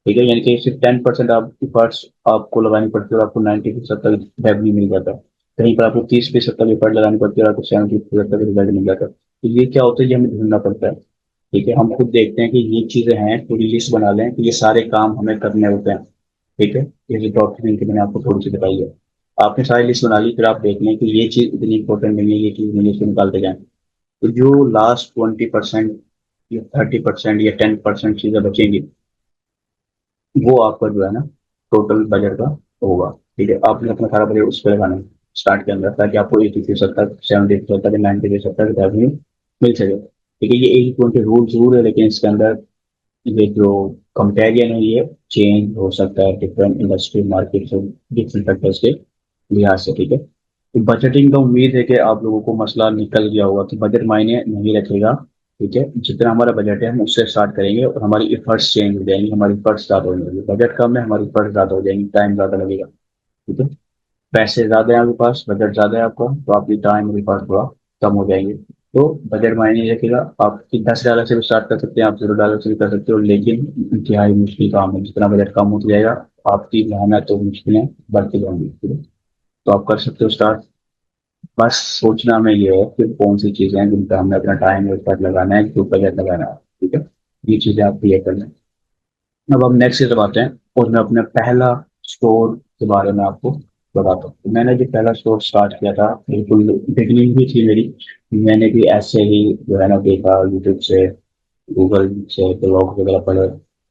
ठीक है, यानी कि सिर्फ 10% आपकी पार्ट्स आपको लगानी पड़ती है और आपको 90% तक रेवेन्यू मिल जाता है। कहीं पर आपको 30% तक एफर्ट लगानी पड़ती है और आपको 70% तक रिजल्ट मिल जाता है। तो ये क्या होता है, ये हमें ढूंढना पड़ता है। ठीक है, हम खुद देखते हैं कि ये चीजें हैं, पूरी लिस्ट बना लें कि ये सारे काम हमें करने होते हैं। ठीक है, ये जो डॉक्यूमेंट की मैंने आपको थोड़ी सी बताई है, आपने सारी लिस्ट बना ली, फिर आप देख लें कि ये चीज इतनी इंपॉर्टेंट नहीं है, ये चीज नहीं है, इसको निकालते जाएं। तो जो लास्ट 20% या 30% या 10% चीजें बचेंगी वो आपका जो है ना टोटल बजट का होगा। ठीक है, आपने अपना सारा बजट उस पर लगाना है स्टार्ट के अंदर, ताकि आपको 80% तक, 70% तक, 90% तक रेवेन्यू मिल सके। ठीक है, ये 80-20 रूल जरूर है, लेकिन इसके अंदर ये जो कंपेरिजन है ये चेंज हो सकता है डिफरेंट इंडस्ट्री मार्केट से, डिफरेंट फैक्टर्स के लिहाज से। ठीक है, तो बजटिंग का उम्मीद है कि आप लोगों को मसला निकल गया होगा कि बजट मायने नहीं रखेगा। ठीक है, जितना हमारा बजट है हम उससे स्टार्ट करेंगे और हमारी एफर्ट्स चेंज हो जाएंगी, हमारी एफर्ट्स ज्यादा हो जाएंगी। बजट कम है, हमारी एफर्ट्स ज्यादा हो जाएंगी, टाइम ज्यादा लगेगा। ठीक है, पैसे ज्यादा है आपके पास, बजट ज्यादा है आपका, तो आपकी टाइम और एफर्ट थोड़ा कम हो जाएंगे। तो बजट मायने नहीं रखेगा। आप $10 से भी स्टार्ट कर सकते हैं, आप $0 से भी कर सकते हो, लेकिन इंतहाई मुश्किल काम है। जितना बजट कम होता जाएगा आपकी मेहनत और मुश्किलें बढ़ती जाएंगी। ठीक है? तो आप कर सकते हो स्टार्ट। बस सोचना में ये है कि कौन सी चीजें हैं जिन पर हमें अपना टाइम और एफर्ट लगाना है, जो बजट लगाना है। ठीक है, ये चीजें आप क्लियर कर लें। अब हम नेक्स्ट चीज बात हैं, और मैं अपना पहला स्टोर के बारे में आपको बताता हूँ। तो मैंने जो पहला स्टोर स्टार्ट किया था, बिल्कुल बिगनिंग भी थी मेरी। मैंने भी ऐसे ही जो है ना देखा यूट्यूब से, गूगल से ब्लॉग वगैरह पढ़े,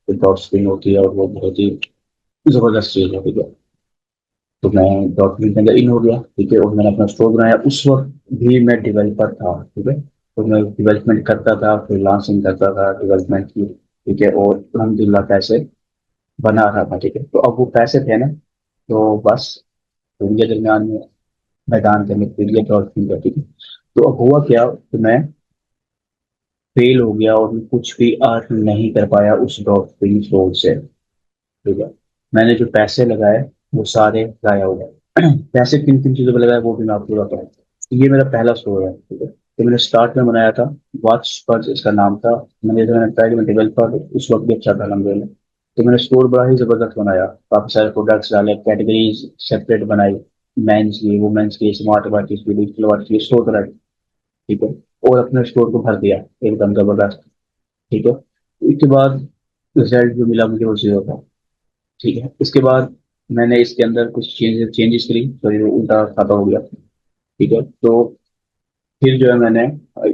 ड्रॉप शिपिंग होती है और वो बहुत ही जबरदस्त चीज है। ठीक है, तो मैं डॉक्यूमेंट के अंदर इन हो गया। ठीक है, और मैंने अपना स्टोर बनाया। उस वक्त भी मैं डेवलपर था। ठीक है, तो मैं डेवलपमेंट करता था, फ्रीलांसिंग करता था डेवलपमेंट की। ठीक है, और अलहमदिल्ला पैसे बना रहा था। ठीक है, तो अब वो पैसे थे ना, तो बस उनके दरमियान में मैदान करने के लिए डॉल्फिन का। ठीक है, तो अब हुआ क्या कि मैं फेल हो गया और मैं कुछ भी अर्न नहीं कर पाया उस डॉल्फिन स्टोर से। ठीक है, मैंने जो पैसे लगाए वो सारे जाया हो गए। पैसे किन किन चीजों पर लगाए वो भी मैं आपको बताऊँ। ये मेरा पहला स्टोर है। ठीक है, तो मैंने स्टार्ट में बनाया था, वॉच पर्स इसका नाम था। मैंने बताया कि मैं डेवलपर उस वक्त भी अच्छा था अलहमदिल्ला। तो मैंने स्टोर बड़ा ही जबरदस्त बनाया, काफी सारे प्रोडक्ट्स डाले, कैटेगरीज सेपरेट बनाई, मेंस की, वुमेन्स की, स्मार्ट वॉचेस की, डिजिटल वॉच की, स्टोर बनाई। ठीक है, और अपने स्टोर को भर दिया एकदम जबरदस्त। ठीक है, इसके बाद रिजल्ट जो मिला मुझे वो जीरो था। ठीक है, इसके बाद मैंने इसके अंदर कुछ चेंजेस करी, सॉरी वो उल्टा खाता हो गया। ठीक है, तो फिर जो है मैंने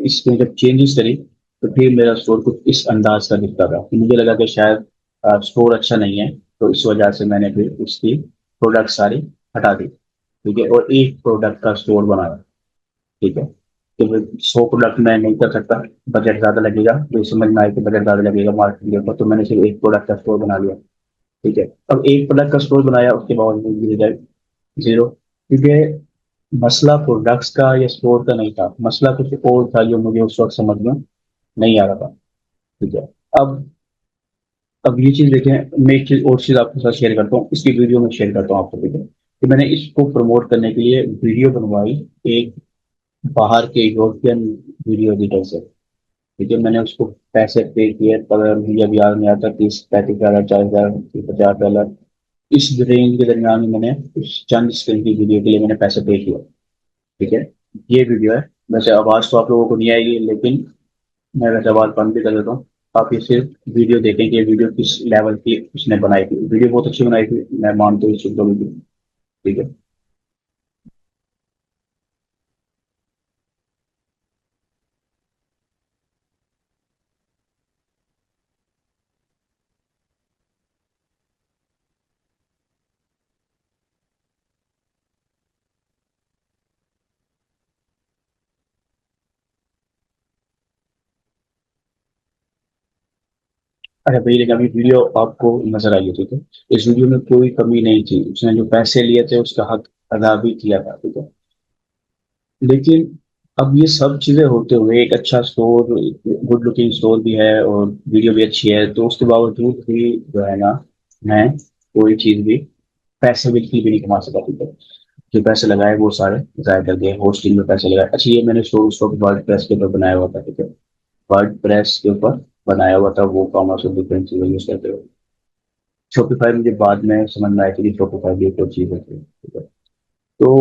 इसमें जब चेंजेस करी, तो फिर मेरा स्टोर कुछ इस अंदाज का दिखता था। तो मुझे लगा कि शायद स्टोर अच्छा नहीं है, तो इस वजह से मैंने फिर उसकी प्रोडक्ट सारी हटा दी। ठीक है, और एक प्रोडक्ट का स्टोर बनाया। ठीक है, तो 100 प्रोडक्ट मैं नहीं कर सकता, बजट ज्यादा लगेगा। तो इस समझ में आया कि बजट ज्यादा लगेगा मार्केटिंग के ऊपर, तो मैंने सिर्फ एक प्रोडक्ट का स्टोर बना लिया। ठीक है, अब एक प्रोडक्ट का स्टोर बनाया, उसके बावजूद भी रिजल्ट जीरो, क्योंकि मसला प्रोडक्ट्स का या स्टोर का नहीं था, मसला कुछ और था जो मुझे उस वक्त समझ में नहीं आ रहा था। ठीक है, अब अब ये चीज देखें, मैं एक चीज और चीज आपके साथ शेयर करता हूँ, इसकी वीडियो में शेयर करता हूँ आपको। ठीक है, कि मैंने इसको प्रमोट करने के लिए वीडियो बनवाई एक बाहर के यूरोपियन वीडियो एडिटर से। ठीक है, मैंने उसको पैसे पे किए, पर मुझे अभी याद नहीं आता, 30-35 हज़ार, 40 हज़ार, 50 डॉलर, इस रेंज के दरमियान में मैंने उस चंद स्किल की वीडियो के लिए मैंने पैसे पे किए। ठीक है, ये वीडियो है। वैसे आवाज तो आप लोगों को नहीं आएगी, लेकिन मैं वैसे आवाज बंद भी कर देता हूँ। आप ये सिर्फ वीडियो देखें कि ये वीडियो किस लेवल की उसने बनाई थी। वीडियो बहुत अच्छी बनाई थी, मैं मानता हूँ इस चीज को भी। ठीक है। अरे भाई, लेकिन अभी वीडियो आपको नजर आई है, ठीक है। इस वीडियो में कोई कमी नहीं थी, उसने जो पैसे लिए थे उसका हक अदा भी किया था, ठीक है। लेकिन अब ये सब चीजें होते हुए एक अच्छा स्टोर, गुड लुकिंग स्टोर भी है और वीडियो भी अच्छी है, तो उसके बावजूद भी जो है ना, मैं कोई चीज भी पैसे बिल्कुल भी नहीं कमा सका, ठीक है। जो पैसे लगाए वो सारे जाया कर दिए, होस्टिंग में पैसे लगाए। अच्छा, ये मैंने स्टोर उसको वर्ड प्रेस के ऊपर बनाया हुआ था, ठीक है। वर्ड प्रेस के ऊपर बनाया हुआ था, वो कॉमर्स और डिफरेंट चीजें यूज करते हुए। शॉपिफाई मुझे बाद में समझ में आया कि शॉपिफाई भी एक और चीज होती है, ठीक है। तो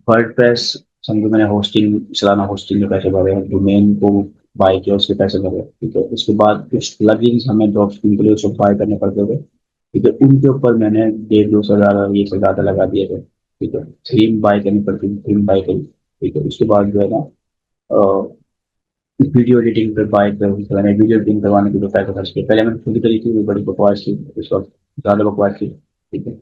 वर्डप्रेस, समझो मैंने होस्टिंग चलाना, होस्टिंग के पैसे भरे, डोमेन को बाय किया, उसके पैसे भरे, ठीक है। उसके बाद कुछ प्लगइन्स हमें ड्रॉप शिपिंग के लिए उसको बाय करने पड़ते थे, ठीक है। उनके ऊपर मैंने 150-200 डॉलर ये सब ज्यादा लगा दिए थे, ठीक है। थीम बाय करनी पड़ती थी, थीम बाय करी, ठीक है। उसके बाद जो है ना, वीडियो एडिटिंग पे बाय कर, मैंने वीडियो एडिटिंग करवाने के लिए पैसे खर्च किए। पहले मैंने खुद करी थी, वो बड़ी बकवास थी उस वक्त, ज्यादा बकवास थी, ठीक है।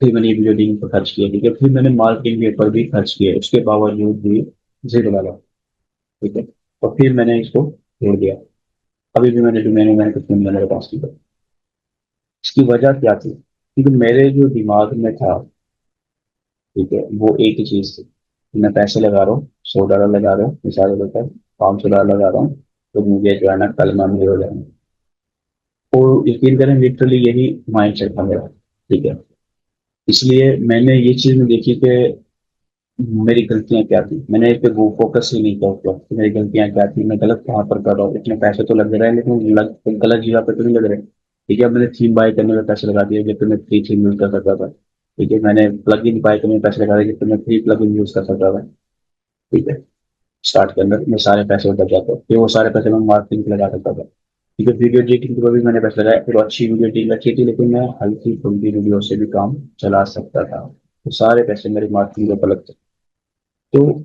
फिर मैंने वीडियो एडिटिंग पर खर्च किया, ठीक है। फिर मैंने मार्केटिंग के ऊपर भी खर्च किए, उसके बावजूद भी जीरो डाला, ठीक है। और फिर मैंने इसको छोड़ दिया। अभी भी मैंने कुछ नहीं मेरे पास की। इसकी वजह क्या थी? क्योंकि मेरे जो दिमाग में था, ठीक है, वो एक ही चीज थी कि मैं पैसे लगा रहा हूँ, 100 डॉलर लगा रहा हूँ मिसाल के तौर पर, 500 डॉलर लगा रहा हूँ, तो मुझे जो है ना कल में अमीर हो जाएंगे। और यकीन करें, लिटरली यही माइंड सेट था मेरा, ठीक है। इसलिए मैंने ये चीज में देखी कि मेरी गलतियां क्या थी। मैंने इस पे वो फोकस ही नहीं किया उस वक्त कि मेरी गलतियां क्या थी, मैं गलत कहाँ पर कर रहा हूँ। इतने पैसे तो लग रहे हैं लेकिन गलत जगह पे तो नहीं लग रहे, ठीक है। मैंने थीम बाय करने में पैसे लगा दिए जबकि मैं फ्री थीम यूज कर सकता था, ठीक है। मैंने प्लग इन बाय करने में पैसे लगा दिए जबकि मैं फ्री प्लग इन यूज कर सकता था, ठीक है। स्टार्ट के अंदर मैं सारे पैसे बच जाते, फिर वो सारे पैसे मैं मार्केटिंग पे लगा सकता था, ठीक है। वीडियो एडिटिंग पर भी मैंने पैसे लगाया, फिर अच्छी वीडियो एडिटिंग अच्छी थी, लेकिन मैं हल्की फुल्की वीडियो से भी काम चला सकता था, तो सारे पैसे मेरे मार्केटिंग के ऊपर लगते। तो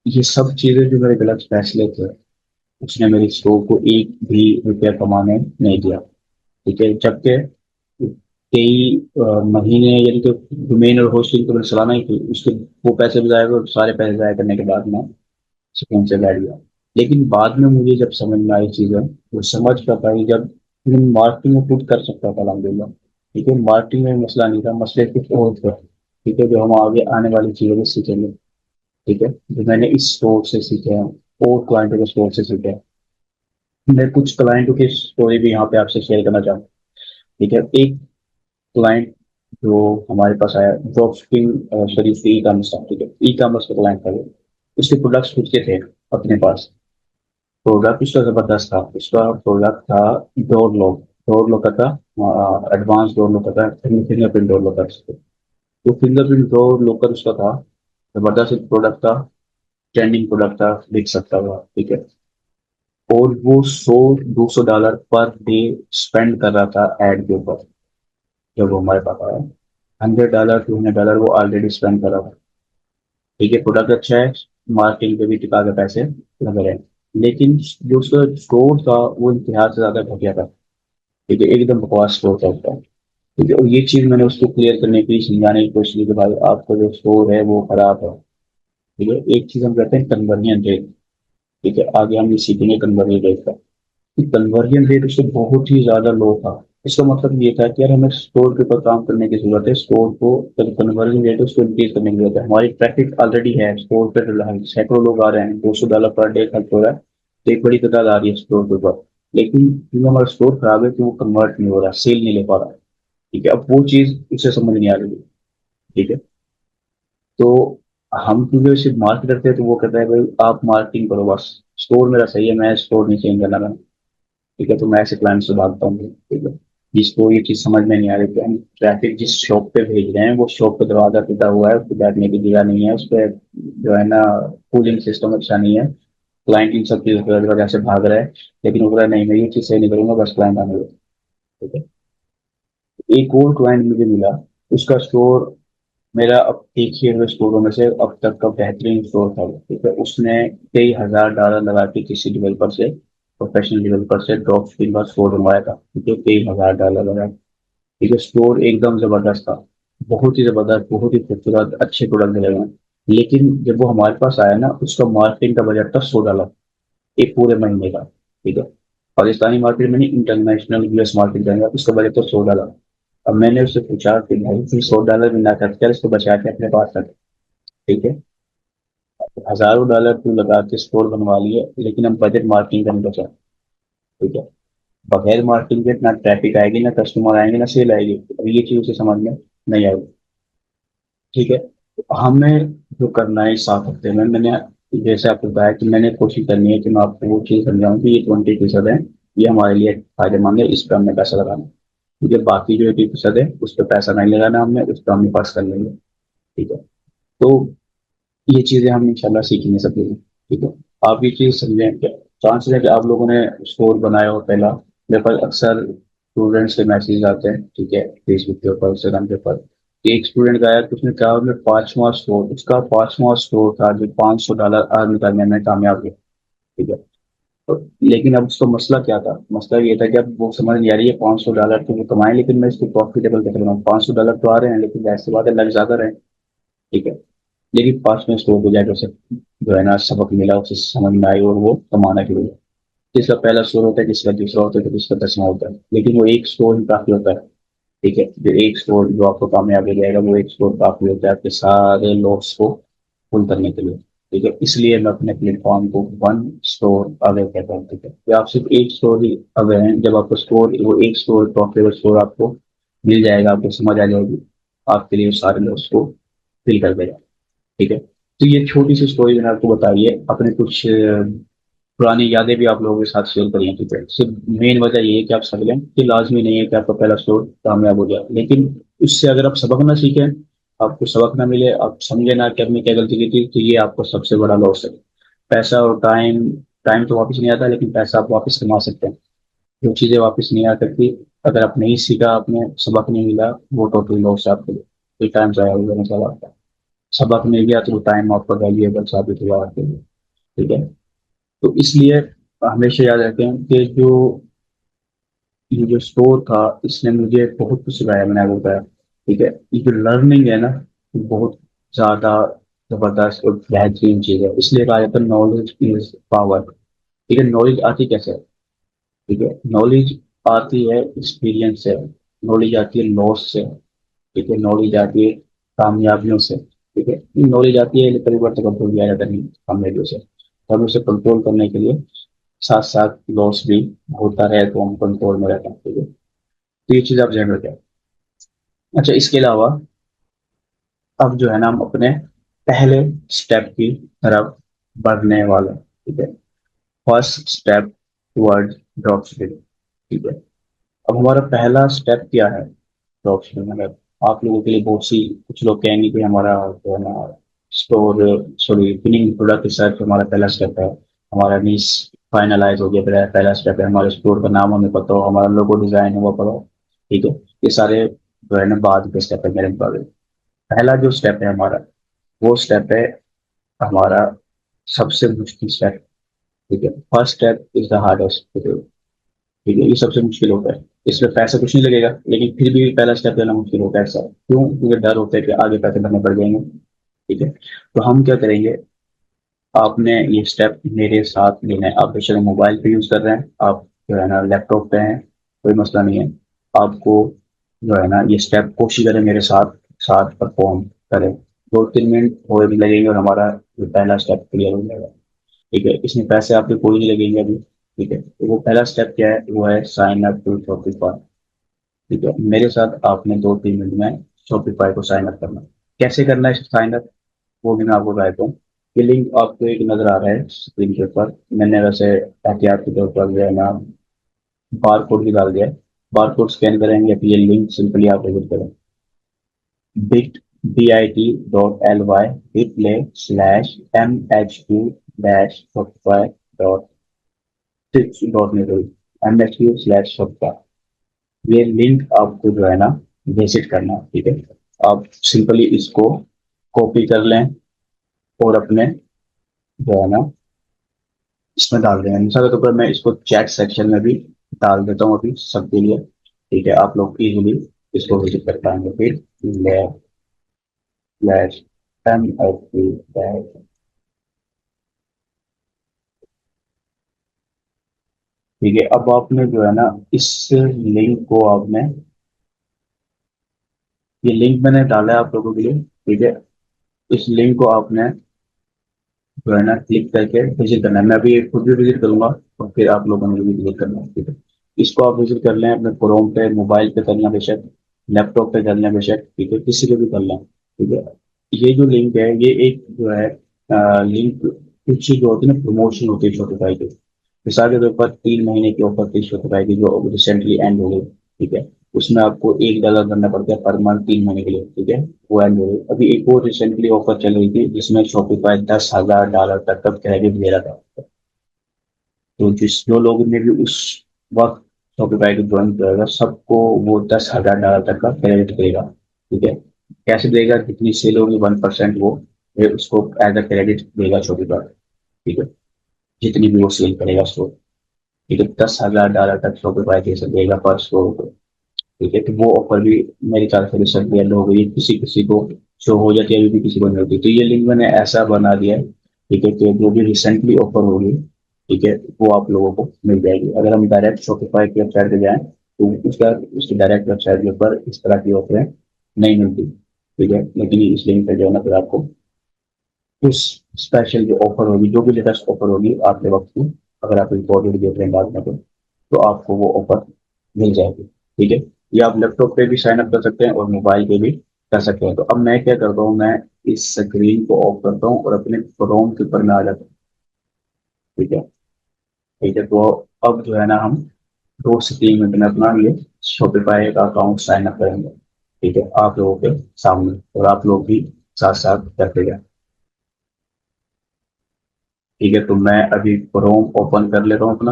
ये सब चीजें जो मेरे गलत फैसले थे, उसने मेरी स्टोर को एक भी रुपया कमाने नहीं दिया, ठीक है। जबकि कई महीने, यानी कि डोमेन और होस्टिंग तो मैंने चलाना ही थी, उसके वो पैसे भी जाए और सारे पैसे जाया करने के बाद मैं सुकून से बैठ गया। लेकिन बाद में मुझे जब समझ में आई चीजें, वो समझ कर पाई जब मैं मार्केटिंग में खुद कर सकता था अलहमदिल्ला, ठीक है। मार्केटिंग में मसला नहीं था, मसले कुछ और थे, ठीक है, जो हम आगे आने वाली चीजों को सीखेंगे, ठीक है। जो मैंने इस स्टोर से सीखे हैं और क्लाइंटों के स्टोर से सीखे हैं। मैं कुछ क्लाइंटों की स्टोरी भी यहाँ पे आपसे शेयर करना चाहूँ, ठीक है। एक क्लाइंट जो हमारे पास आया, drop shipping, sorry, e commerce था, ठीक है। ई कॉमर्स का क्लाइंट था वो। उसके प्रोडक्ट्स खुद के थे अपने पास। प्रोडक्ट उसका जबरदस्त था। उसका प्रोडक्ट था डोर लॉक। डोर लॉक का था, एडवांस डोर लॉक का था, फिंगरप्रिंट डोर लॉक का। तो फिंगरप्रिंट डोर लॉकर उसका था, जबरदस्त प्रोडक्ट था, ट्रेंडिंग प्रोडक्ट था, बिक सकता था, ठीक है। और वो 100-200 डॉलर पर डे स्पेंड कर रहा था एड के ऊपर। जब वो हमारे पास आया, $100-$200 वो ऑलरेडी स्पेंड कर रहा था, ठीक है। प्रोडक्ट अच्छा है, मार्केटिंग पे भी टिका के पैसे लग रहे हैं, लेकिन जो उसका स्टोर था वो इंतहा से ज्यादा घटिया था, ठीक है। एकदम बकवास स्टोर था उसका, ठीक है। और ये चीज मैंने उसको क्लियर करने की, समझाने की कोशिश की कि भाई आपका जो स्टोर है वो खराब है, ठीक है। एक चीज हम कहते हैं कन्वर्जन रेट, ठीक है। आगे हम ये सीखेंगे कन्वर्जन रेट का। कन्वर्जन रेट उससे बहुत ही ज्यादा लो था। इसका मतलब ये था कि यार हमें स्टोर के ऊपर काम करने की जरूरत है, स्टोर को कन्वर्जन रेट है उसको इंक्रीज करने की जरूरत है। हमारी ट्रैफिक ऑलरेडी है स्टोर पे, सैकड़ों लोग आ रहे हैं, $200 पर डे खर्च हो रहा है, तो एक बड़ी तादाद आ रही है स्टोर के ऊपर। लेकिन क्योंकि हमारा स्टोर खराब है तो वो कन्वर्ट नहीं हो रहा, सेल नहीं ले पा रहा, ठीक है। अब वो चीज उसे समझ नहीं आ रही है, ठीक है। तो हम क्योंकि सिर्फ मार्केट करते हैं तो वो कहता है भाई आप मार्केटिंग करो बस, स्टोर मेरा सही है, मैं स्टोर नहीं चेंज करना, ठीक है। तो मैं ऐसे क्लाइंट से भागता हूँ, ठीक है। जिसको ये चीज समझ में नहीं आ रही कि हम ट्रैफिक जिस शॉप पे भेज रहे हैं वो शॉप पे दरवाजा टूटा हुआ है, उसको बैठने की जगह नहीं है, उस पर जो है ना कूलिंग सिस्टम अच्छा नहीं है, क्लाइंट इन सब चीजों की वजह से भाग रहा है, लेकिन वो बोला नहीं मैं ये चीज सही नहीं करूंगा, बस क्लाइंट आने दो। ठीक है। एक और क्लाइंट मुझे मिला, उसका स्टोर मेरा अब एक ही स्टोरों में से अब तक का बेहतरीन स्टोर था। ठीक है। उसने कई हजार डॉलर लगा के किसी डेवलपर से, प्रोफेशनल डेवलपर से ड्रॉप शिपिंग का स्टोर बनवाया था। ठीक है। कई हजार डॉलर लगा। ठीक है। स्टोर एकदम जबरदस्त था, बहुत ही जबरदस्त, बहुत ही खूबसूरत, अच्छे प्रोडक्ट मिले हुए हैं। लेकिन जब वो हमारे पास आया ना, उसका मार्केटिंग का बजट था $100 एक पूरे महीने का। ठीक है। पाकिस्तानी मार्केट में नहीं, इंटरनेशनल यूएस मार्केट जाएंगे, उसका बजट तो $100। अब मैंने उससे पूछा कि भाई फिर $100 भी ना करके इसको बचा के अपने पास रख। ठीक है। हजारों डॉलर तू लगा के स्टोर बनवा लिए, लेकिन अब बजट मार्केटिंग का नहीं बचा। ठीक है। बगैर मार्केटिंग के ना ट्रैफिक आएगी, ना कस्टमर आएंगे, ना सेल आएगी। अब ये चीज उसे समझ में नहीं आएगी। ठीक है। तो हमें जो करना है इस 7 हफ्ते में, मैंने जैसे आपको बताया कि मैंने कोशिश करनी है कि मैं आपको वो चीज समझाऊं कि ये 20% है, ये हमारे लिए फायदेमंद है, इस पर हमने पैसा लगाना है। ठीक है। बाकी जो 80% है उस पर पैसा नहीं लगाना हमने, उस पर हम पास कर लेंगे। ठीक है। तो ये चीजें हम इंशाल्लाह सीखेंगे सब लोग। ठीक है। आप ये चीज समझें क्या चांसेस है कि आप लोगों ने स्कोर बनाया हो पहला। मेरे पास अक्सर स्टूडेंट्स के मैसेज आते हैं। ठीक है। फेसबुक के ऊपर, इंस्टाग्राम के ऊपर, कि एक स्टूडेंट का आया तो उसने कहा मैं 5वां स्टोर, उसका 5वां स्टोर था जो $500 अर्न करने में कामयाब हुआ। ठीक है। तो लेकिन अब उसका मसला क्या था, मसला ये था कि अब वो समझ नहीं आ रही है $500 तो वो कमाए, लेकिन मैं इसको प्रॉफिटेबल कैसे बनाऊँ। $500 तो आ रहे हैं, लेकिन वैसे बात है लग ज्यादा रहे हैं। ठीक है। लेकिन 5वें स्टोर पे जाकर उसे जो है ना सबक मिला, उसे समझ में आई और वो कमाना शुरू किया। किसका पहला स्टोर होता है, किसका दूसरा होता है, तो किसका 10वां होता है, लेकिन वो एक स्टोर ही काफी होता है। ठीक है। जो एक स्टोर जो आपको कामयाबी देगा, वो एक स्टोर काफी होता है आपके सारे लॉस को फुल करने के लिए। ठीक है। इसलिए मैं अपने प्लेटफॉर्म को वन स्टोर अवे कहता हूँ। ठीक है। कि आप सिर्फ एक स्टोर ही अवे हैं, जब आपको स्टोर, वो एक स्टोर प्रॉफिटेबल स्टोर आपको मिल जाएगा, आपको समझ आ जाएगी, आपके लिए वो सारे लॉस को फिल कर देगा। ठीक है। तो ये छोटी सी स्टोरी मैंने आपको बताई है, अपने कुछ पुरानी यादें भी आप लोगों के साथ शेयर करिए। ठीक है। सिर्फ मेन वजह ये है कि आप समझें कि लाजमी नहीं है कि आपका पहला स्टोर कामयाब हो जाए, लेकिन उससे अगर आप सबक ना सीखें, आपको सबक ना मिले, आप समझे ना कि आपने क्या गलती की थी, तो ये आपको सबसे बड़ा लॉस है। पैसा और टाइम, टाइम तो वापस नहीं आता, लेकिन पैसा आप वापस कमा सकते हैं। जो चीजें वापस नहीं आ सकती, अगर आप नहीं सीखा, आपने सबक नहीं मिला, वो टोटल लॉस है आपके लिए। कोई टाइम जाया हो जाने वाला आपका, सबक मिल गया तो वो टाइम आपका वैल्यूएबल साबित हुआ आपके लिए। ठीक है। तो इसलिए हमेशा याद रखें कि जो ये जो स्टोर था, इसने मुझे बहुत कुछ सिखाया, मैंने आपको बताया। ठीक है। ये जो लर्निंग है ना, ये बहुत ज्यादा जबरदस्त और बेहतरीन चीज है। इसलिए कहा जाता है नॉलेज इज पावर। ठीक है। नॉलेज आती कैसे है? ठीक है। नॉलेज आती है एक्सपीरियंस से, नॉलेज आती है लॉस से। ठीक है। नॉलेज आती है कामयाबियों से। ठीक है। नॉलेज आती है परिवर्तन कंट्रोल किया जाता नहीं कामयाबियों से, तो हमें उसे कंट्रोल करने के लिए साथ साथ लॉस भी होता रहे तो हम कंट्रोल में रहते हैं। ठीक है। तो ये चीज आप ध्यान रखें। अच्छा, इसके अलावा अब जो है ना हम अपने पहले स्टेप की तरफ बढ़ने वाले हैं। ठीक है। First step toward drop shipping. ठीक है। अब हमारा पहला स्टेप क्या है ड्रॉप शिपिंग में? आप लोगों के लिए बहुत सी, कुछ लोग कहेंगे कि हमारा जो है ना store, sorry winning product research हमारा पहला स्टेप है, हमारा नीश फाइनलाइज हो गया, पहला पहला स्टेप है, हमारे स्टोर का नाम हमें पता हो, हमारा लोगो डिजाइन हुआ पड़ा हो। ठीक है। ये सारे जो है ना बाद के स्टेप है मेरे मुताबिक। पहला जो स्टेप है हमारा, वो स्टेप है हमारा सबसे मुश्किल स्टेप। ठीक है। First step is the hardest. ठीक है। ये सबसे मुश्किल होता है, इसमें पैसा कुछ नहीं लगेगा, लेकिन फिर भी पहला स्टेप लेना मुश्किल होता है। ऐसा क्यों? क्योंकि डर होता है कि आगे पैसे भरने पड़ जाएंगे। ठीक है। तो हम क्या करेंगे, आपने ये स्टेप मेरे साथ लेना है। आप बेशक मोबाइल पे यूज कर रहे हैं, आप जो है ना लैपटॉप पे हैं, कोई मसला नहीं है। आपको जो है ना ये स्टेप कोशिश करें मेरे साथ साथ परफॉर्म करें। 2-3 मिनट और भी लगेंगे और हमारा जो पहला स्टेप क्लियर हो जाएगा। ठीक है। इसमें पैसे आपके कोई नहीं लगेंगे अभी। ठीक है। तो वो पहला स्टेप क्या है, वो है साइन अप टू शॉपिफाई। ठीक है। मेरे साथ आपने 2-3 मिनट में शॉपिफाई को साइन अप करना। कैसे करना है साइन अप, वो भी मैं आपको बताता हूँ। ये लिंक आपको एक नजर आ रहा है स्क्रीन के ऊपर, मैंने वैसे एहतियात के तौर पर जो है ना बार कोड भी डाल दिया है। बार कोड स्कैन करेंगे तो ये लिंक सिंपली आप विजिट करें, bit.ly/MH2-Shopify dot dot net MSU/Shopify, ये लिंक आपको जो है ना विजिट करना है, ठीक है। आप सिंपली इसको कॉपी कर लें और अपने जो है ना इसमें डाल दें। मिसाल के तौर पर मैं इसको चैट सेक्शन में भी डाल देता हूँ अभी सबके लिए, ठीक है। आप लोग इजीली इसको विजिट कर पाएंगे। फिर MSU, ठीक है। अब आपने जो है ना इस लिंक को आपने, ये लिंक मैंने डाला है आप लोगों के लिए, ठीक है। इस लिंक को आपने जो है ना क्लिक करके विजिट करना है। मैं अभी खुद भी विजिट करूंगा और फिर आप लोगों ने भी विजिट करना है, ठीक है। इसको आप विजिट कर लें अपने क्रोम पे, मोबाइल पे करना बेशक, लैपटॉप पे करना बेशक, ठीक है, किसी पे भी कर लें, ठीक है। ये जो लिंक है ये एक जो है लिंक, कुछ जो होती है ना प्रमोशन होती है शॉपिफाई की। मिसाल के तौर पर 3 महीने की ऑफर थी शॉपिफाई की जो रिसेंटली एंड हो गई, ठीक है। उसमें आपको $1 करना पड़ता है पर मंथ 3 महीने के लिए, ठीक है। वो एंड हो गई। अभी एक और रिसेंटली ऑफर चल रही थी जिसमें शॉपिफाई $10,000 तक का क्रेडिट दे रहा था। तो जो लोगों ने भी उस वक्त शॉपिफाई को ज्वाइन किया होगा सबको वो $10,000 तक का क्रेडिट देगा, ठीक है। कैसे देगा, जितनी सेल होगी 1% वो फिर उसको एज अ क्रेडिट देगा शॉपिफाई, ठीक है। जितनी भी वो सेल करेगा स्टोर, ठीक है, $10,000 तक शॉपिफाई दे सकेगा पर स्टोर को, ठीक है। तो वो ऑफर भी मेरे ख्याल से रिसेंटली एंड हो गई, किसी किसी को शो हो जाती है, अभी भी किसी को नहीं होती। तो ये लिंक मैंने ऐसा बना दिया है, ठीक है, कि जो भी रिसेंटली ऑफर होगी, ठीक है, वो आप लोगों को मिल जाएगी। अगर हम डायरेक्ट शॉपिफाई की वेबसाइट पे जाएं तो उसकी डायरेक्ट वेबसाइट के ऊपर इस तरह की ऑफरें नहीं मिलती, ठीक है। लेकिन इस लिंक पे जो है ना फिर आपको उस स्पेशल जो ऑफर होगी, जो भी लेटेस्ट ऑफर होगी आपके वक्त की, अगर आप रिकॉर्डेड देख रहे हैं बाद में तो आपको वो ऑफर मिल जाएगी, ठीक है। या आप लैपटॉप पे भी साइन अप कर सकते हैं और मोबाइल पे भी कर सकते हैं। तो अब मैं क्या करता हूँ, मैं इस स्क्रीन को ऑफ करता हूँ और अपने क्रोम के ऊपर में आ जाता हूँ, ठीक है। ठीक है, तो अब जो है ना हम 2 से 3 मिनट में अपना ये शॉपिफाई का अकाउंट साइन अप करेंगे, ठीक है, आप लोगों के सामने, और आप लोग भी साथ साथ करते जाए, ठीक है। तो मैं अभी क्रोम ओपन कर लेता हूँ अपना।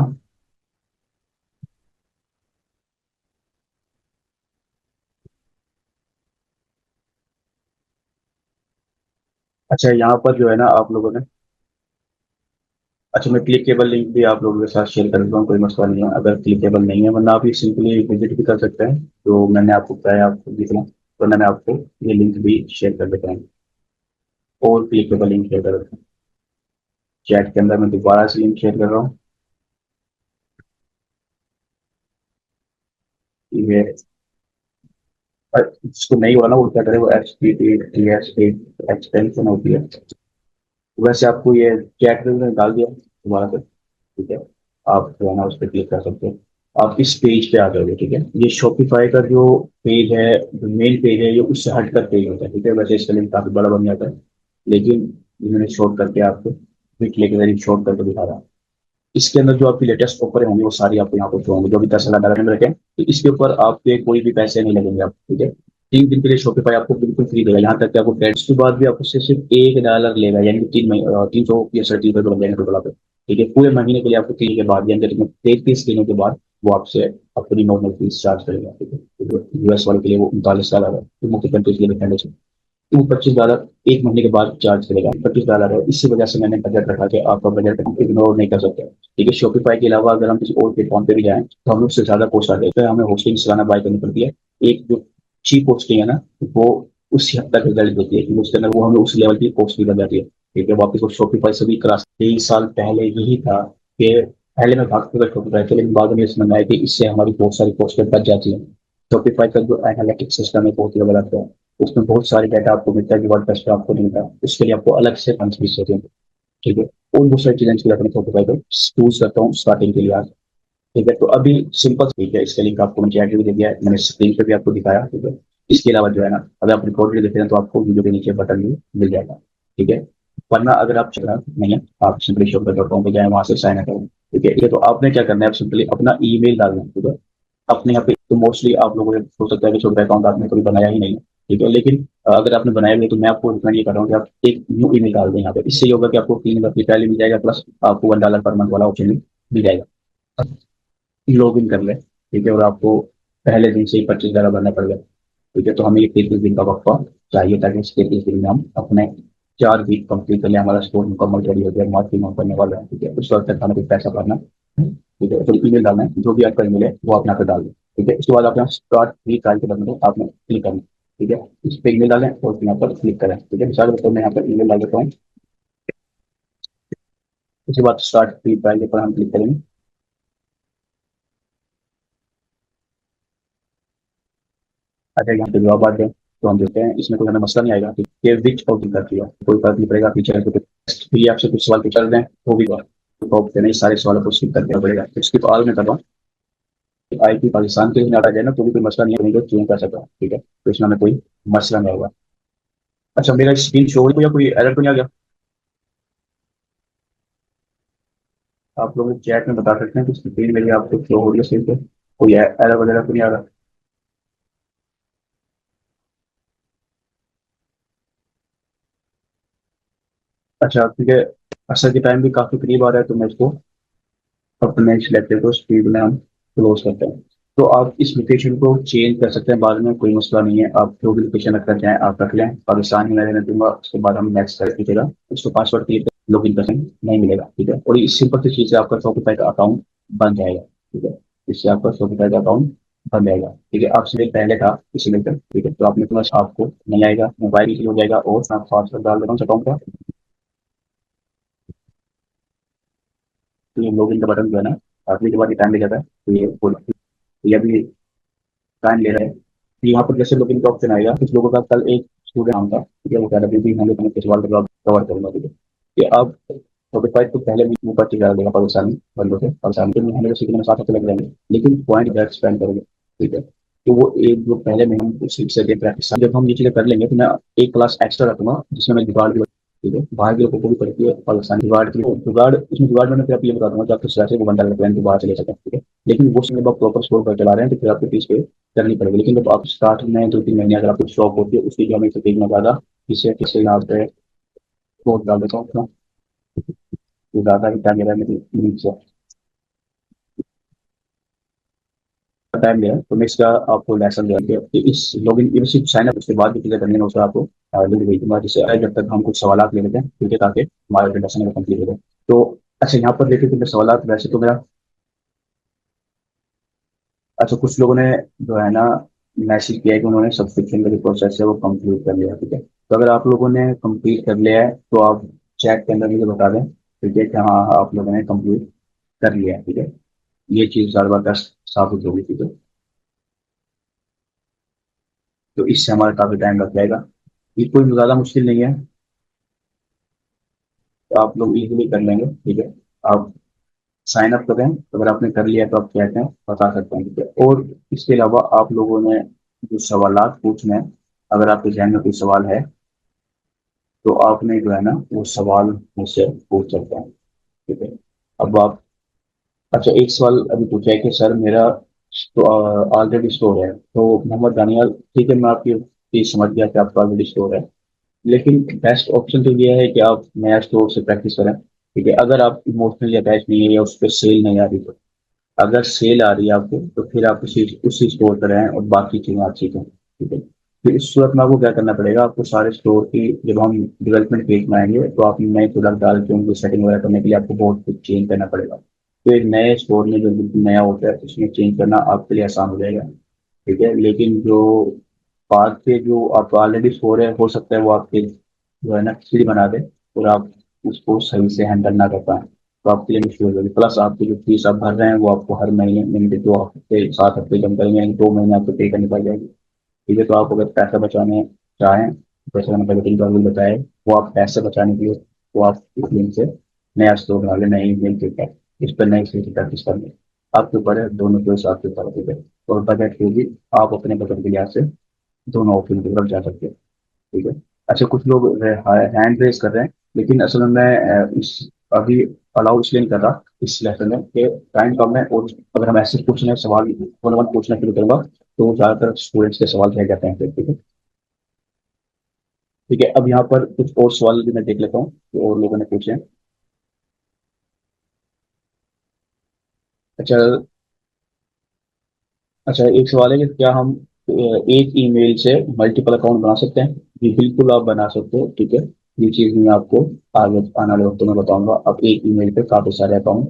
अच्छा, यहाँ पर जो है ना आप लोगों ने, अच्छा मैं क्लिकेबल लिंक भी आप लोगों के साथ शेयर कर देता हूँ, कोई मसला नहीं है अगर क्लिकेबल नहीं है, वरना आप ये सिंपली विजिट भी कर सकते हैं। तो मैंने आपको बताया आपको जितना, तो मैंने आपको ये लिंक भी शेयर कर देता हूँ और क्लिकेबल लिंक शेयर कर देता हूँ। चैट के अंदर मैं दोबारा से लिंक शेयर कर रहा हूँ। ये जिसको नहीं हो रहा ना वो क्या करे, वो HTTPS एक्सटेंशन होती है, वैसे आपको ये चैट में डाल दिया दोबारा से, ठीक है। आप जो है ना उस पर क्लिक कर सकते हैं, आप इस पेज पे आ जाओगे, ठीक है। ये शॉपिफाई का जो पेज है, जो मेन पेज है, ये उससे हटकर पेज होता है, ठीक है। वैसे इसका लिंक काफी बड़ा बन जाता है, लेकिन इन्होंने शॉर्ट करके आपको क्विक लेके जरिए शॉर्ट करके दिखा रहा है। इसके अंदर जो आपकी लेटेस्ट ऑफर होंगे वो सारी आपको यहाँ पर शो होंगे, जो भी $10,000 में रखे हैं। तो इसके ऊपर आपके कोई भी पैसे नहीं लगेंगे आप, ठीक है। 3 दिन के लिए शॉपिफाई आपको बिल्कुल फ्री देगा, यहाँ तक कि आपको क्रेडिट के बाद भी आपको सिर्फ $1 लेगा, यानी कि 300 या 330 रुपये लग जाएंगे टोटल पे, ठीक है। पूरे महीने के लिए आपको 3 के बाद यानी कि 33 दिनों के बाद वो आपसे अपनी नॉर्मल फीस चार्ज करेगा, ठीक है। US वाले के लिए वो $39 है, तो मुख्य कंट्रीज के लिए डिफरेंट है। तो $25 एक महीने के बाद चार्ज करेगा, $25 है। इसी वजह से मैंने बजट रखा कि आपका बजट इग्नोर नहीं कर सकते, ठीक है। शॉपिफाई के अलावा अगर हम किसी और प्लेटफॉर्म पे भी जाएं तो हमें उससे ज्यादा कॉस्ट आते हैं, तो हमें होस्टिंग सालाना बाय करनी पड़ती है। एक जो चीप होस्टिंग है ना, वो उसी हद तक रिजल्ट देती है कि उसके अंदर वो हमें उस लेवल की कॉस्ट भी लग जाती है, ठीक है। वापस वो शॉपिफाई से भी करा 3 साल पहले यही था कि पहले मैं भागते था शॉपिफाई से, लेकिन बाद में समझ आया कि इससे हमारी बहुत सारी कॉस्ट बच जाती है। शॉपिफाई का जो एनालिटिक्स सिस्टम है बहुत ही जबरदस्त है, उसमें बहुत सारे डाटा आपको मिलता है जो वर्डप्रेस पे आपको नहीं मिलता, उसके लिए आपको अलग से फंड्स भी चाहिए, ठीक है। और बहुत सारी चीजें इसके लिए अपने शॉपिफाई पे यूज करता हूँ स्टार्टिंग के लिए आज, ठीक है। तो अभी सिंपल ठीक है, इसके लिंक आपको मैंने चैट में दे दिया है, मैंने स्क्रीन पे भी आपको दिखाया, ठीक है। इसके अलावा जो है ना अगर आप रिकॉर्ड भी देखते हैं तो आपको वीडियो के नीचे बटन भी मिल जाएगा, ठीक है। वरना अगर आप चल रहा नहीं है, आप सिंपली shopify.com पे जाए, वहां से साइन अप करें, ठीक है। तो आपने क्या करना है, आप सिंपली अपना ईमेल डालना है, ठीक है। अपने यहाँ पे तो मोस्टली आप लोगों ने हो सकता है कि छोटा अकाउंट आपने कभी बनाया ही नहीं है, ठीक है। लेकिन अगर आपने बनाया हुआ है तो मैं आपको रिकमेंड ये कर रहा हूँ कि आप एक न्यू ईमेल डाल दें यहाँ पे। इससे ये होगा कि आपको 3 महीने पहले मिल जाएगा, प्लस आपको $1 पर मंथ वाला ऑप्शन भी मिल जाएगा। लॉग इन कर ले, ठीक है, और आपको पहले दिन से ही 25 डॉलर भरना पड़ेगा। ठीक है, तो हमें ये 33 दिन का वक्फा चाहिए, ताकि इस 33 दिन में हम अपने 4 वीक कंप्लीट कर ले, हमारा स्टोर मुकम्मल रेडी हो जाए, मार्केटिंग हम करने वाले हैं। ठीक है, उस वक्त तक हमें कुछ पैसा भरना है। ठीक है, तो ईमेल डालना है, जो भी आपका ईमेल है वो आप यहाँ पे डाल दें। ठीक है, उसके बाद आप यहाँ स्टार्ट फ्री ट्रायल के बटन पे आपने क्लिक करना है। ठीक है, इस पे ईमेल डालें और फिर यहाँ पर क्लिक करें। ठीक है, मिसाल के तौर मैं यहाँ पर ईमेल डाल देता हूँ। उसके बाद स्टार्ट फ्री ट्रायल के ऊपर हम क्लिक करेंगे। अच्छा, यहाँ पे जवाब आते हैं तो हम देखते हैं, इसमें कोई हमें मसला नहीं आएगा कि विच ऑप्शन कर दिया, कोई फर्क नहीं पड़ेगा। फीचर को भी आपसे कुछ सवाल पूछा रहे हैं वो भी ऑप्शन है, सारे सवालों को स्किप करना पड़ेगा। तो स्किप ऑल में कर रहा हूँ। IT पाकिस्तान के लिए आ जाए ना तो भी कोई मसला नहीं है, नहीं तो चेंज कर सकता हूँ। ठीक है, तो इसमें हमें कोई मसला नहीं होगा। अच्छा, मेरा स्क्रीन शो हो रही है या कोई एरर तो नहीं आ गया? आप लोग चैट में बता सकते हैं कि स्क्रीन मेरी आपको शो हो रही है सही से, कोई एरर वगैरह तो नहीं आ रहा? अच्छा, ठीक है। असर की टाइम भी काफी करीब आ रहा है, तो मैं इसको अपने सिलेक्टेड को स्पीड में हम क्लोज करते हैं। तो आप इस लोकेशन को चेंज कर सकते हैं बाद में, कोई मसला नहीं है। आप जो भी लोकेशन रखना चाहें आप रख लें, पाकिस्तान ही मैं रहने दूंगा। उसके बाद हम नेक्स्ट कर दीजिएगा, उसको पासवर्ड क्लिक लॉग इन करके नहीं मिलेगा। ठीक है, और इस सिंपल सी चीज से आपका शॉपिफाई का अकाउंट बन जाएगा। ठीक है, इससे आपका शॉपिफाई का अकाउंट बन जाएगा। ठीक है, आपसे पहले था इसी में। ठीक है, तो आपने बस आपको नहीं आएगा, मोबाइल ही हो जाएगा, और मैं पासवर्ड डाल देता हूँ अकाउंट का। तो ये लॉग इन का बटन जो है ना, आपने के बाद ये टाइम ले जाता है, तो ये अभी टाइम ले रहा है। तो यहाँ पर जैसे लॉगिन का ऑप्शन आएगा, कुछ लोगों का कल एक स्टूडेंट नाम था, ठीक है, वो कह रहा था भी हम लोग किस बार कवर करूंगा। ठीक है, कि अब शॉपिफाई तो पहले भी ऊपर चला देगा पाकिस्तानी बंदों से, पाकिस्तानी तो हमें तो सीखने में 7 हफ्ते लग जाएंगे, लेकिन पॉइंट बैक स्पेंड करेंगे। ठीक है, तो वो एक जो पहले में हम सीख सके प्रैक्टिस, जब हम ये चीजें कर लेंगे तो मैं एक क्लास एक्स्ट्रा रखूंगा जिसमें मैं जुगाड़ भी, ठीक है, बाहर के लोगों को भी पड़ती है पाकिस्तानी जुगाड़ की। जुगाड़, इसमें जुगाड़ में फिर आप ये बता दूंगा कि आपको वैसे वो बंदा लगता है कि बाहर चले सकते हैं। ठीक है, लेकिन वो समय आप प्रॉपर स्कोर पर चला रहे हैं तो फिर आपको फीस पे करनी पड़ेगी। लेकिन जब आप स्टार्ट में 2-3 महीने अगर आपको शॉप होती है, उसकी जो हमें पेज में ज़्यादा इससे किससे यहाँ पे कोड डाल देता हूँ अपना, तो ज़्यादा ही टाइम मेरा मेरी नीड से टाइम लिया, तो मैं इसका आपको लेसन दे दिया कि इस लॉगिन ये सिर्फ साइन अप उसके बाद भी चीज़ें करनी है, उसका आपको लिंक भेज दूंगा, जिससे जब तक हम कुछ सवाल ले लेते हैं, ठीक है, ताकि हमारा जो लेसन है कंप्लीट हो जाए। तो अच्छा, यहाँ पर देखिए, तो मेरे सवाल वैसे तो मेरा, अच्छा, कुछ लोगों ने जो है ना मैसेज किया है कि उन्होंने सब्सक्रिप्शन का जो प्रोसेस है वो कंप्लीट कर लिया। ठीक है, तो अगर आप लोगों ने कंप्लीट कर लिया है तो आप चैट के अंदर मुझे बता दें, ठीक है, कि हाँ आप लोगों ने कंप्लीट कर लिया है। ठीक है, ये चीज़ ज़्यादा बार साबित होगी। ठीक है, तो इससे हमारा काफ़ी टाइम लग जाएगा। ये कोई ज़्यादा मुश्किल नहीं है, तो आप लोग इजीली कर लेंगे। ठीक है, आप साइन अप करें, तो अगर आपने कर लिया है तो आप कहते हैं बता सकते हैं। ठीक है, और इसके अलावा आप लोगों ने जो सवालात पूछने हैं, अगर आपके जहन में कोई सवाल है तो आपने जो है ना वो सवाल मुझसे पूछ सकते हैं। ठीक है, अब आप, अच्छा, एक सवाल अभी पूछा है कि सर मेरा तो ऑलरेडी स्टोर है, तो मोहम्मद दानियाल, ठीक है, मैं आपकी चीज समझ गया कि आपका ऑलरेडी स्टोर है, लेकिन बेस्ट ऑप्शन तो ये है कि आप नया स्टोर से प्रैक्टिस करें। ठीक है, अगर आप इमोशनली अटैच नहीं है या उस पर सेल नहीं आ रही, तो अगर सेल आ रही है आपको तो फिर आप उसी स्टोर पर रहें और बाकी चीजें आप सीखें। ठीक है, फिर इस सूरत में आपको क्या करना पड़ेगा, आपको सारे स्टोर की जब हम डेवलपमेंट पेज में आएंगे तो आप नए प्रोडक्ट डाल के उनको सेटिंग वगैरह करने के लिए आपको बहुत कुछ चेंज करना पड़ेगा। तो एक नए स्टोर में जो बिल्कुल नया होता है उसमें चेंज करना आपके लिए आसान हो जाएगा। ठीक है, लेकिन जो बाद के जो आप ऑलरेडी स्टोर है, हो सकता है वो आपके जो है ना खिचड़ी बना दे और आप उसको सही से हैंडल ना कर पाए, तो आपके लिए मुश्किल हो जाएगी। प्लस आपकी जो फीस आप भर रहे हैं वो आपको हर महीने महीने 2 हफ्ते 7 हफ्ते जम करेंगे, 2 महीने आपको पे करनी पड़ जाएगी। ठीक है, तो आप अगर पैसा बचाने चाहें, जैसे मैंने पहले 3 बार बताया, वो आप पैसे बचाने के लिए वो आप इस लिंक से नया स्टोर बना ले, नई ईमेल के साथ इस पर नई से प्रैक्टिस कर ले। आपके ऊपर है, दोनों के हिसाब से ऊपर। ठीक है, और बजट के भी आप अपने बजट के लिहाज से दोनों ऑप्शन की तरफ जा सकते हैं। ठीक है, अच्छा, कुछ लोग हैंड रेस कर रहे हैं, लेकिन असल में मैं इस अभी अलाउ इसलिए नहीं कर रहा इस लेसन में कि टाइम कम है, और अगर हम ऐसे पूछने सवाल वन वन पूछना शुरू करूंगा तो ज़्यादातर स्टूडेंट्स के सवाल रह जाते हैं फिर। ठीक है, ठीक है, अब यहाँ पर कुछ और सवाल भी मैं देख लेता हूँ जो और लोगों ने पूछे हैं। अच्छा। अच्छा, एक सवाल है कि क्या हम एक ईमेल से मल्टीपल अकाउंट बना सकते हैं? जी बिल्कुल, आप बना सकते हो। ठीक है, ये चीज मैं आपको आगे आने वाले वक्तों में बताऊंगा। आप एक ईमेल पे काफी सारे अकाउंट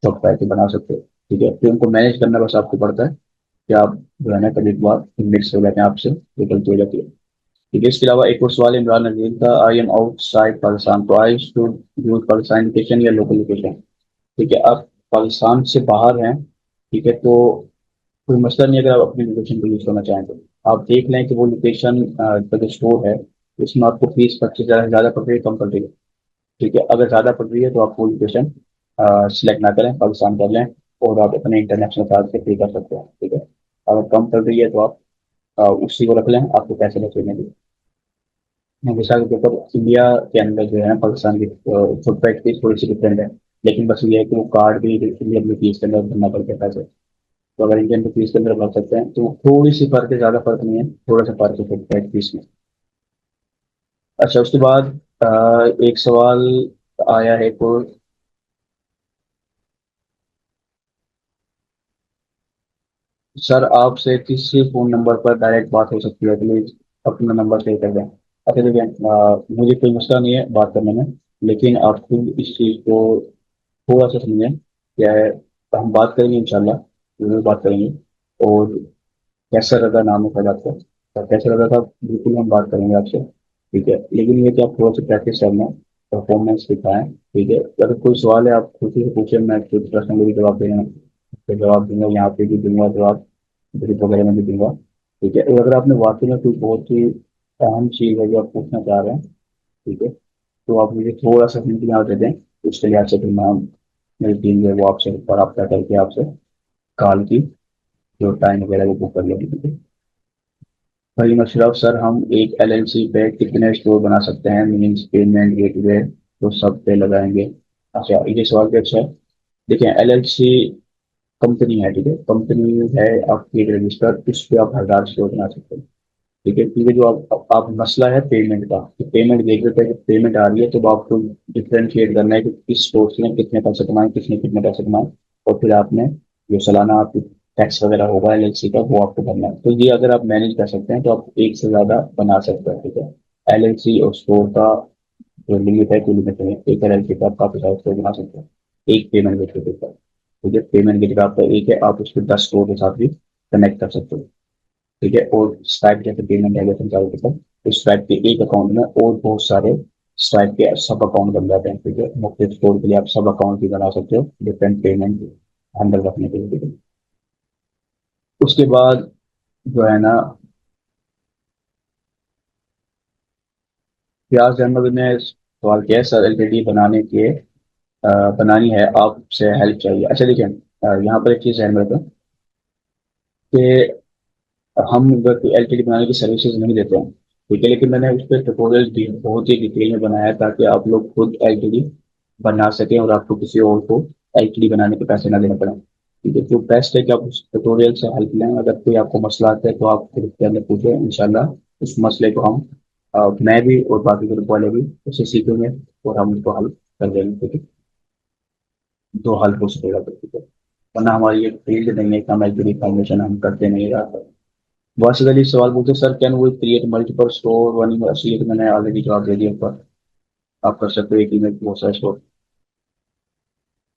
सॉफ्टवेयर के बना सकते हो। ठीक है, फिर उनको मैनेज करना बस आपको पड़ता है कि आप जो है ना कभी कभार मिक्स हो जाते हैं, आपसे ये गलती हो जाती है। ठीक है, इसके अलावा एक और सवाल इमरान नजीर का, आई एम आउटसाइड पाकिस्तान, तो I should use Pakistan location या लोकल लोकेशन? ठीक है, आप पाकिस्तान से बाहर हैं, ठीक है, तो कोई मसला नहीं अगर आप अपनी लोकेशन को यूज करना चाहें तो। आप देख लें कि वो लोकेशन का जो स्टोर है उसमें आपको फीस 25,000 ज़्यादा पड़ रही है, कम पड़ रही है। ठीक है, अगर ज़्यादा पड़ रही है तो आप वो लोकेशन सिलेक्ट ना करें, पाकिस्तान कर लें, और आप अपने इंटरनेशनल कार्ड से पे कर सकते हैं। ठीक है, अगर कम पड़ रही है तो आप उसी को रख लें, आपको पैसे बचेंगे नहीं। मिसाल के तौर पर इंडिया के अंदर जो है पाकिस्तान की फुटप्रिंट फीस थोड़ी सी डिफरेंट है, लेकिन बस ये है कि वो कार्ड भी इंडियन रुपीज के अंदर भरना पड़ता है पैसे। तो अगर इंडियन रुपीज के अंदर भर सकते हैं तो थोड़ी सी फर्क है, ज्यादा फर्क नहीं है, थोड़ा सा फर्क है फुटप्रिंट फीस में। अच्छा, उसके बाद एक सवाल आया है को, सर आपसे किस फोन नंबर पर डायरेक्ट बात हो सकती है, प्लीज अपना नंबर शेयर कर दें। अच्छा देखिए, मुझे कोई मसला नहीं है बात करने में, लेकिन आप खुद इस चीज़ को थोड़ा सा समझें क्या है। हम बात करेंगे इंशाल्लाह, जरूर बात करेंगे। और कैसा लगा नाम है फैज आपका, और कैसा लगा था, बिल्कुल हम बात करेंगे आपसे। ठीक है, लेकिन ये कि आप थोड़ा सा प्रैक्टिस करना, परफॉर्मेंस दिखाएं। ठीक है, अगर कोई सवाल है आप खुद से पूछें, मैं खुद पर्सनली जवाब देना, फिर जवाब दूंगा, यहाँ पे भी दूंगा जवाब, ग्रुप वगैरह में भी दूंगा। ठीक है, और अगर आपने वाकई में कोई बहुत ही अहम चीज़ है जो आप पूछना चाह रहे हैं, ठीक है, तो आप मुझे थोड़ा सा हिंट यहाँ दे दें, उसके लिहाज से फिर मैं, मेरी टीम जो है वो आपसे रब्ता करके आपसे कॉल की जो टाइम वगैरह वो बुक कर लेंगे। ठीक है भाई मशरफ सर, हम एक एलएलसी पे कितने स्टोर बना सकते हैं, मीन्स पेमेंट गेटवे तो सब पे लगाएंगे? अच्छा, ये सवाल भी अच्छा है। देखिए, एलएलसी कंपनी है, ठीक है, कंपनी है आपकी एक रजिस्टर, उस पर आप 1,000 स्टोर बना सकते हैं। ठीक है, क्योंकि जो आप मसला है पेमेंट का, कि पेमेंट देख रहे थे, पेमेंट आ रही है तो आपको डिफ्रेंशिएट करना है कि किस स्टोर ने कितने पैसे कमाए, किसने कितने पैसे कमाए, और फिर आपने जो सालाना आपकी टैक्स वगैरह होगा एलएलसी का वो आपको भरना है। तो ये अगर आप मैनेज कर सकते हैं तो आप एक से ज्यादा बना सकते हैं। ठीक है, एलएलसी और स्टोर का जो लिमिट है कोई लिमिट नहीं है, एक एलएलसी का आप काफी सारे स्टोर बना सकते हैं एक पेमेंट गेटवे के ऊपर। ठीक है, पेमेंट गेटवे आपका एक है, आप उसको 10 स्टोर के साथ भी कनेक्ट कर सकते हो। ठीक है, और स्ट्राइप जैसे पेमेंट है जैसे चालू करता है, तो स्ट्राइप के एक अकाउंट में और बहुत सारे स्ट्राइप के सब अकाउंट बन जाते हैं। ठीक है, मुख्य स्टोर के लिए आप सब अकाउंट भी बना सकते हो डिफरेंट पेमेंट हैंडल रखने के लिए। ठीक है, उसके बाद जो है ना, प्याज अहमद ने सवाल किया है, सर एलटीडी बनाने के बनानी है, आपसे हेल्प चाहिए। अच्छा देखिए, यहाँ पर एक चीज़ ध्यान रखें कि हम एलटीडी बनाने की सर्विसेज नहीं देते हैं। ठीक है, लेकिन मैंने उस पर ट्यूटोरियल बहुत ही डिटेल में बनाया है ताकि आप लोग खुद एलटीडी बना सकें और आपको किसी और को एलटीडी बनाने के पैसे ना देने पड़े। ठीक है, तो बेस्ट है कि आप उस ट्यूटोरियल से हेल्प लें। अगर कोई आपको मसला आता है तो आप फिर उसके अंदर पूछें, इंशाल्लाह उस मसले को हम मैं भी और बाकी ग्रुप वाले भी उससे सीखेंगे और हम उसको हल कर देंगे। ठीक है, जो हल हो सकेगा तो। ठीक है, वरना हमारी एक फील्ड नहीं है कि हम एलटीडी फॉर्मेशन हम करते नहीं रहा। वासिफ अली सवाल पूछते sir, can we create multiple store one university? तो मैंने ऑलरेडी जवाब दे दिया पर आप कर सकते हो एक ईमेल बहुत सारे स्टोर।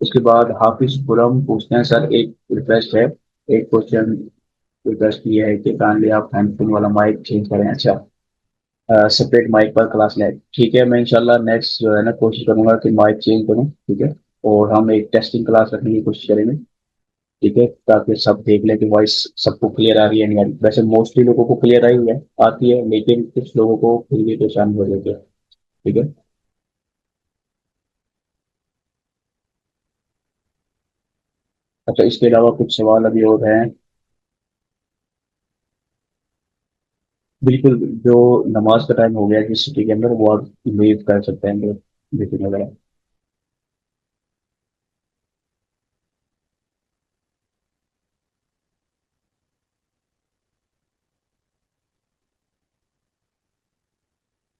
उसके बाद हाफिज खुरम पूछते हैं, सर एक रिक्वेस्ट है, एक क्वेश्चन रिक्वेस्ट ये है कि काइंडली आप हैंडफोन वाला माइक चेंज करें। अच्छा, सेपरेट माइक पर क्लास लें। ठीक है, मैं इंशाल्लाह नेक्स्ट जो है ना कोशिश करूंगा कि माइक चेंज करूँ। ठीक है, और हम एक टेस्टिंग क्लास रखने की कोशिश करेंगे। ठीक है, ताकि सब देख लें कि वॉइस सबको क्लियर आ रही है नहीं आ रही। वैसे मोस्टली लोगों को क्लियर आई है, आती है, लेकिन कुछ लोगों को फिर भी परेशानी हो जाती है। ठीक है, अच्छा, इसके अलावा कुछ सवाल अभी और हैं? बिल्कुल, जो नमाज का टाइम हो गया जिस सिटी के अंदर वो आप लीव कर सकते हैं मीटिंग वगैरह।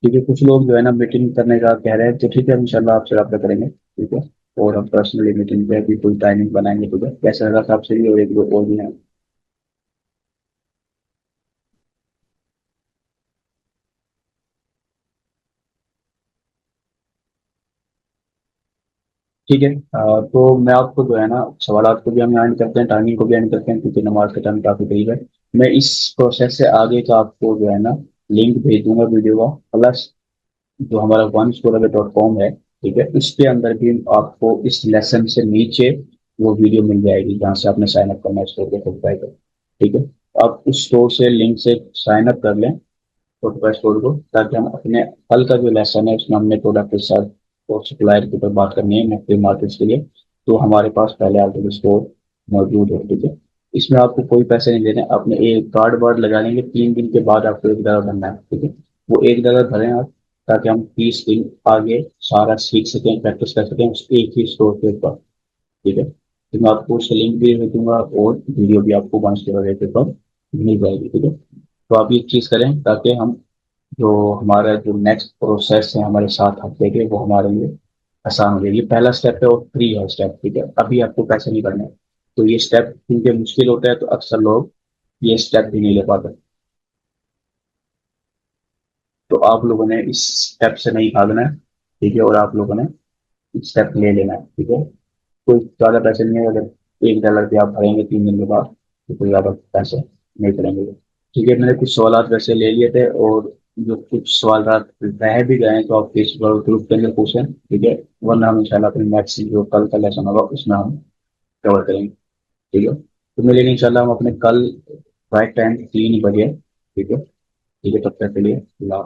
ठीक है, कुछ लोग जो है ना मीटिंग करने का कह रहे हैं, तो ठीक है, इंशाल्लाह आपसे रब्ता करेंगे, ठीक है। और हम पर्सनली मीटिंग पे भी कोई टाइमिंग बनाएंगे, ठीक है, कैसा लगा था आपसे भी, और एक दो और भी हैं। ठीक है। तो मैं आपको जो है ना सवाल को भी हम एंड करते हैं, टाइमिंग को भी एंड करते हैं, क्योंकि नमाज का टाइम काफी करीब है। मैं इस प्रोसेस से आगे का आपको जो है ना लिंक भेज दूंगा वीडियो का, प्लस जो हमारा OneScholar.com है, ठीक है, उसके अंदर भी आपको इस लेसन से नीचे वो वीडियो मिल जाएगी, जहाँ से आपने साइन अप करना है स्टोर के सब्सक्राइबर, ठीक है। आप उस स्टोर से लिंक से साइन अप कर लें स्पॉटिफाई स्टोर को, ताकि हम अपने कल का जो लेसन है उसमें हमने प्रोडक्ट के साथ और सप्लायर के ऊपर बात करनी है मुख्य मार्केट्स के लिए, तो हमारे पास पहले ऑलरेडी स्टोर मौजूद है, ठीक है। इसमें आपको कोई पैसे नहीं देने, आपने एक कार्ड वार्ड लगा लेंगे, 3 दिन के बाद आपको $1 भरना है, ठीक है। वो $1 भरें आप, ताकि हम 30 दिन आगे सारा सीख सकें, प्रैक्टिस कर सकें उस एक ही स्टोर के ऊपर, ठीक है। तो मैं आपको उसका लिंक भी दे दूंगा, और वीडियो भी आपको OneScholar के ऊपर मिल जाएगी, ठीक है। तो आप ये चीज़ करें, ताकि हम जो हमारा जो नेक्स्ट प्रोसेस है हमारे 7 हफ्ते के, वो हमारे लिए आसान हो जाएगी। ये पहला स्टेप है और फ्री है स्टेप, ठीक है, अभी आपको पैसे नहीं भरने। तो ये स्टेप क्योंकि मुश्किल होता है, तो अक्सर लोग ये स्टेप भी नहीं ले पाते। तो आप लोगों ने इस स्टेप से नहीं भागना है, ठीक है, और आप लोगों ने स्टेप ले लेना है, ठीक है। कोई ज्यादा पैसे नहीं है, अगर $1 भी आप भरेंगे 3 दिन के बाद, तो कोई ज्यादा पैसे नहीं करेंगे। ठीक है, मैंने कुछ सवाल वैसे ले लिए थे, और जो कुछ सवाल रह भी गए हैं, तो आप फेसबुक ग्रुप के अंदर पूछें, ठीक है, वरना हम इंशाल्लाह अपने नेक्स्ट जो कल का लेसन होगा उसमें हम कवर करेंगे, ठीक है। तो मिलेंगे इंशाल्लाह हम अपने कल राइट टाइम 3 बजे, ठीक है। ठीक है, तब तक के लिए अल्लाह।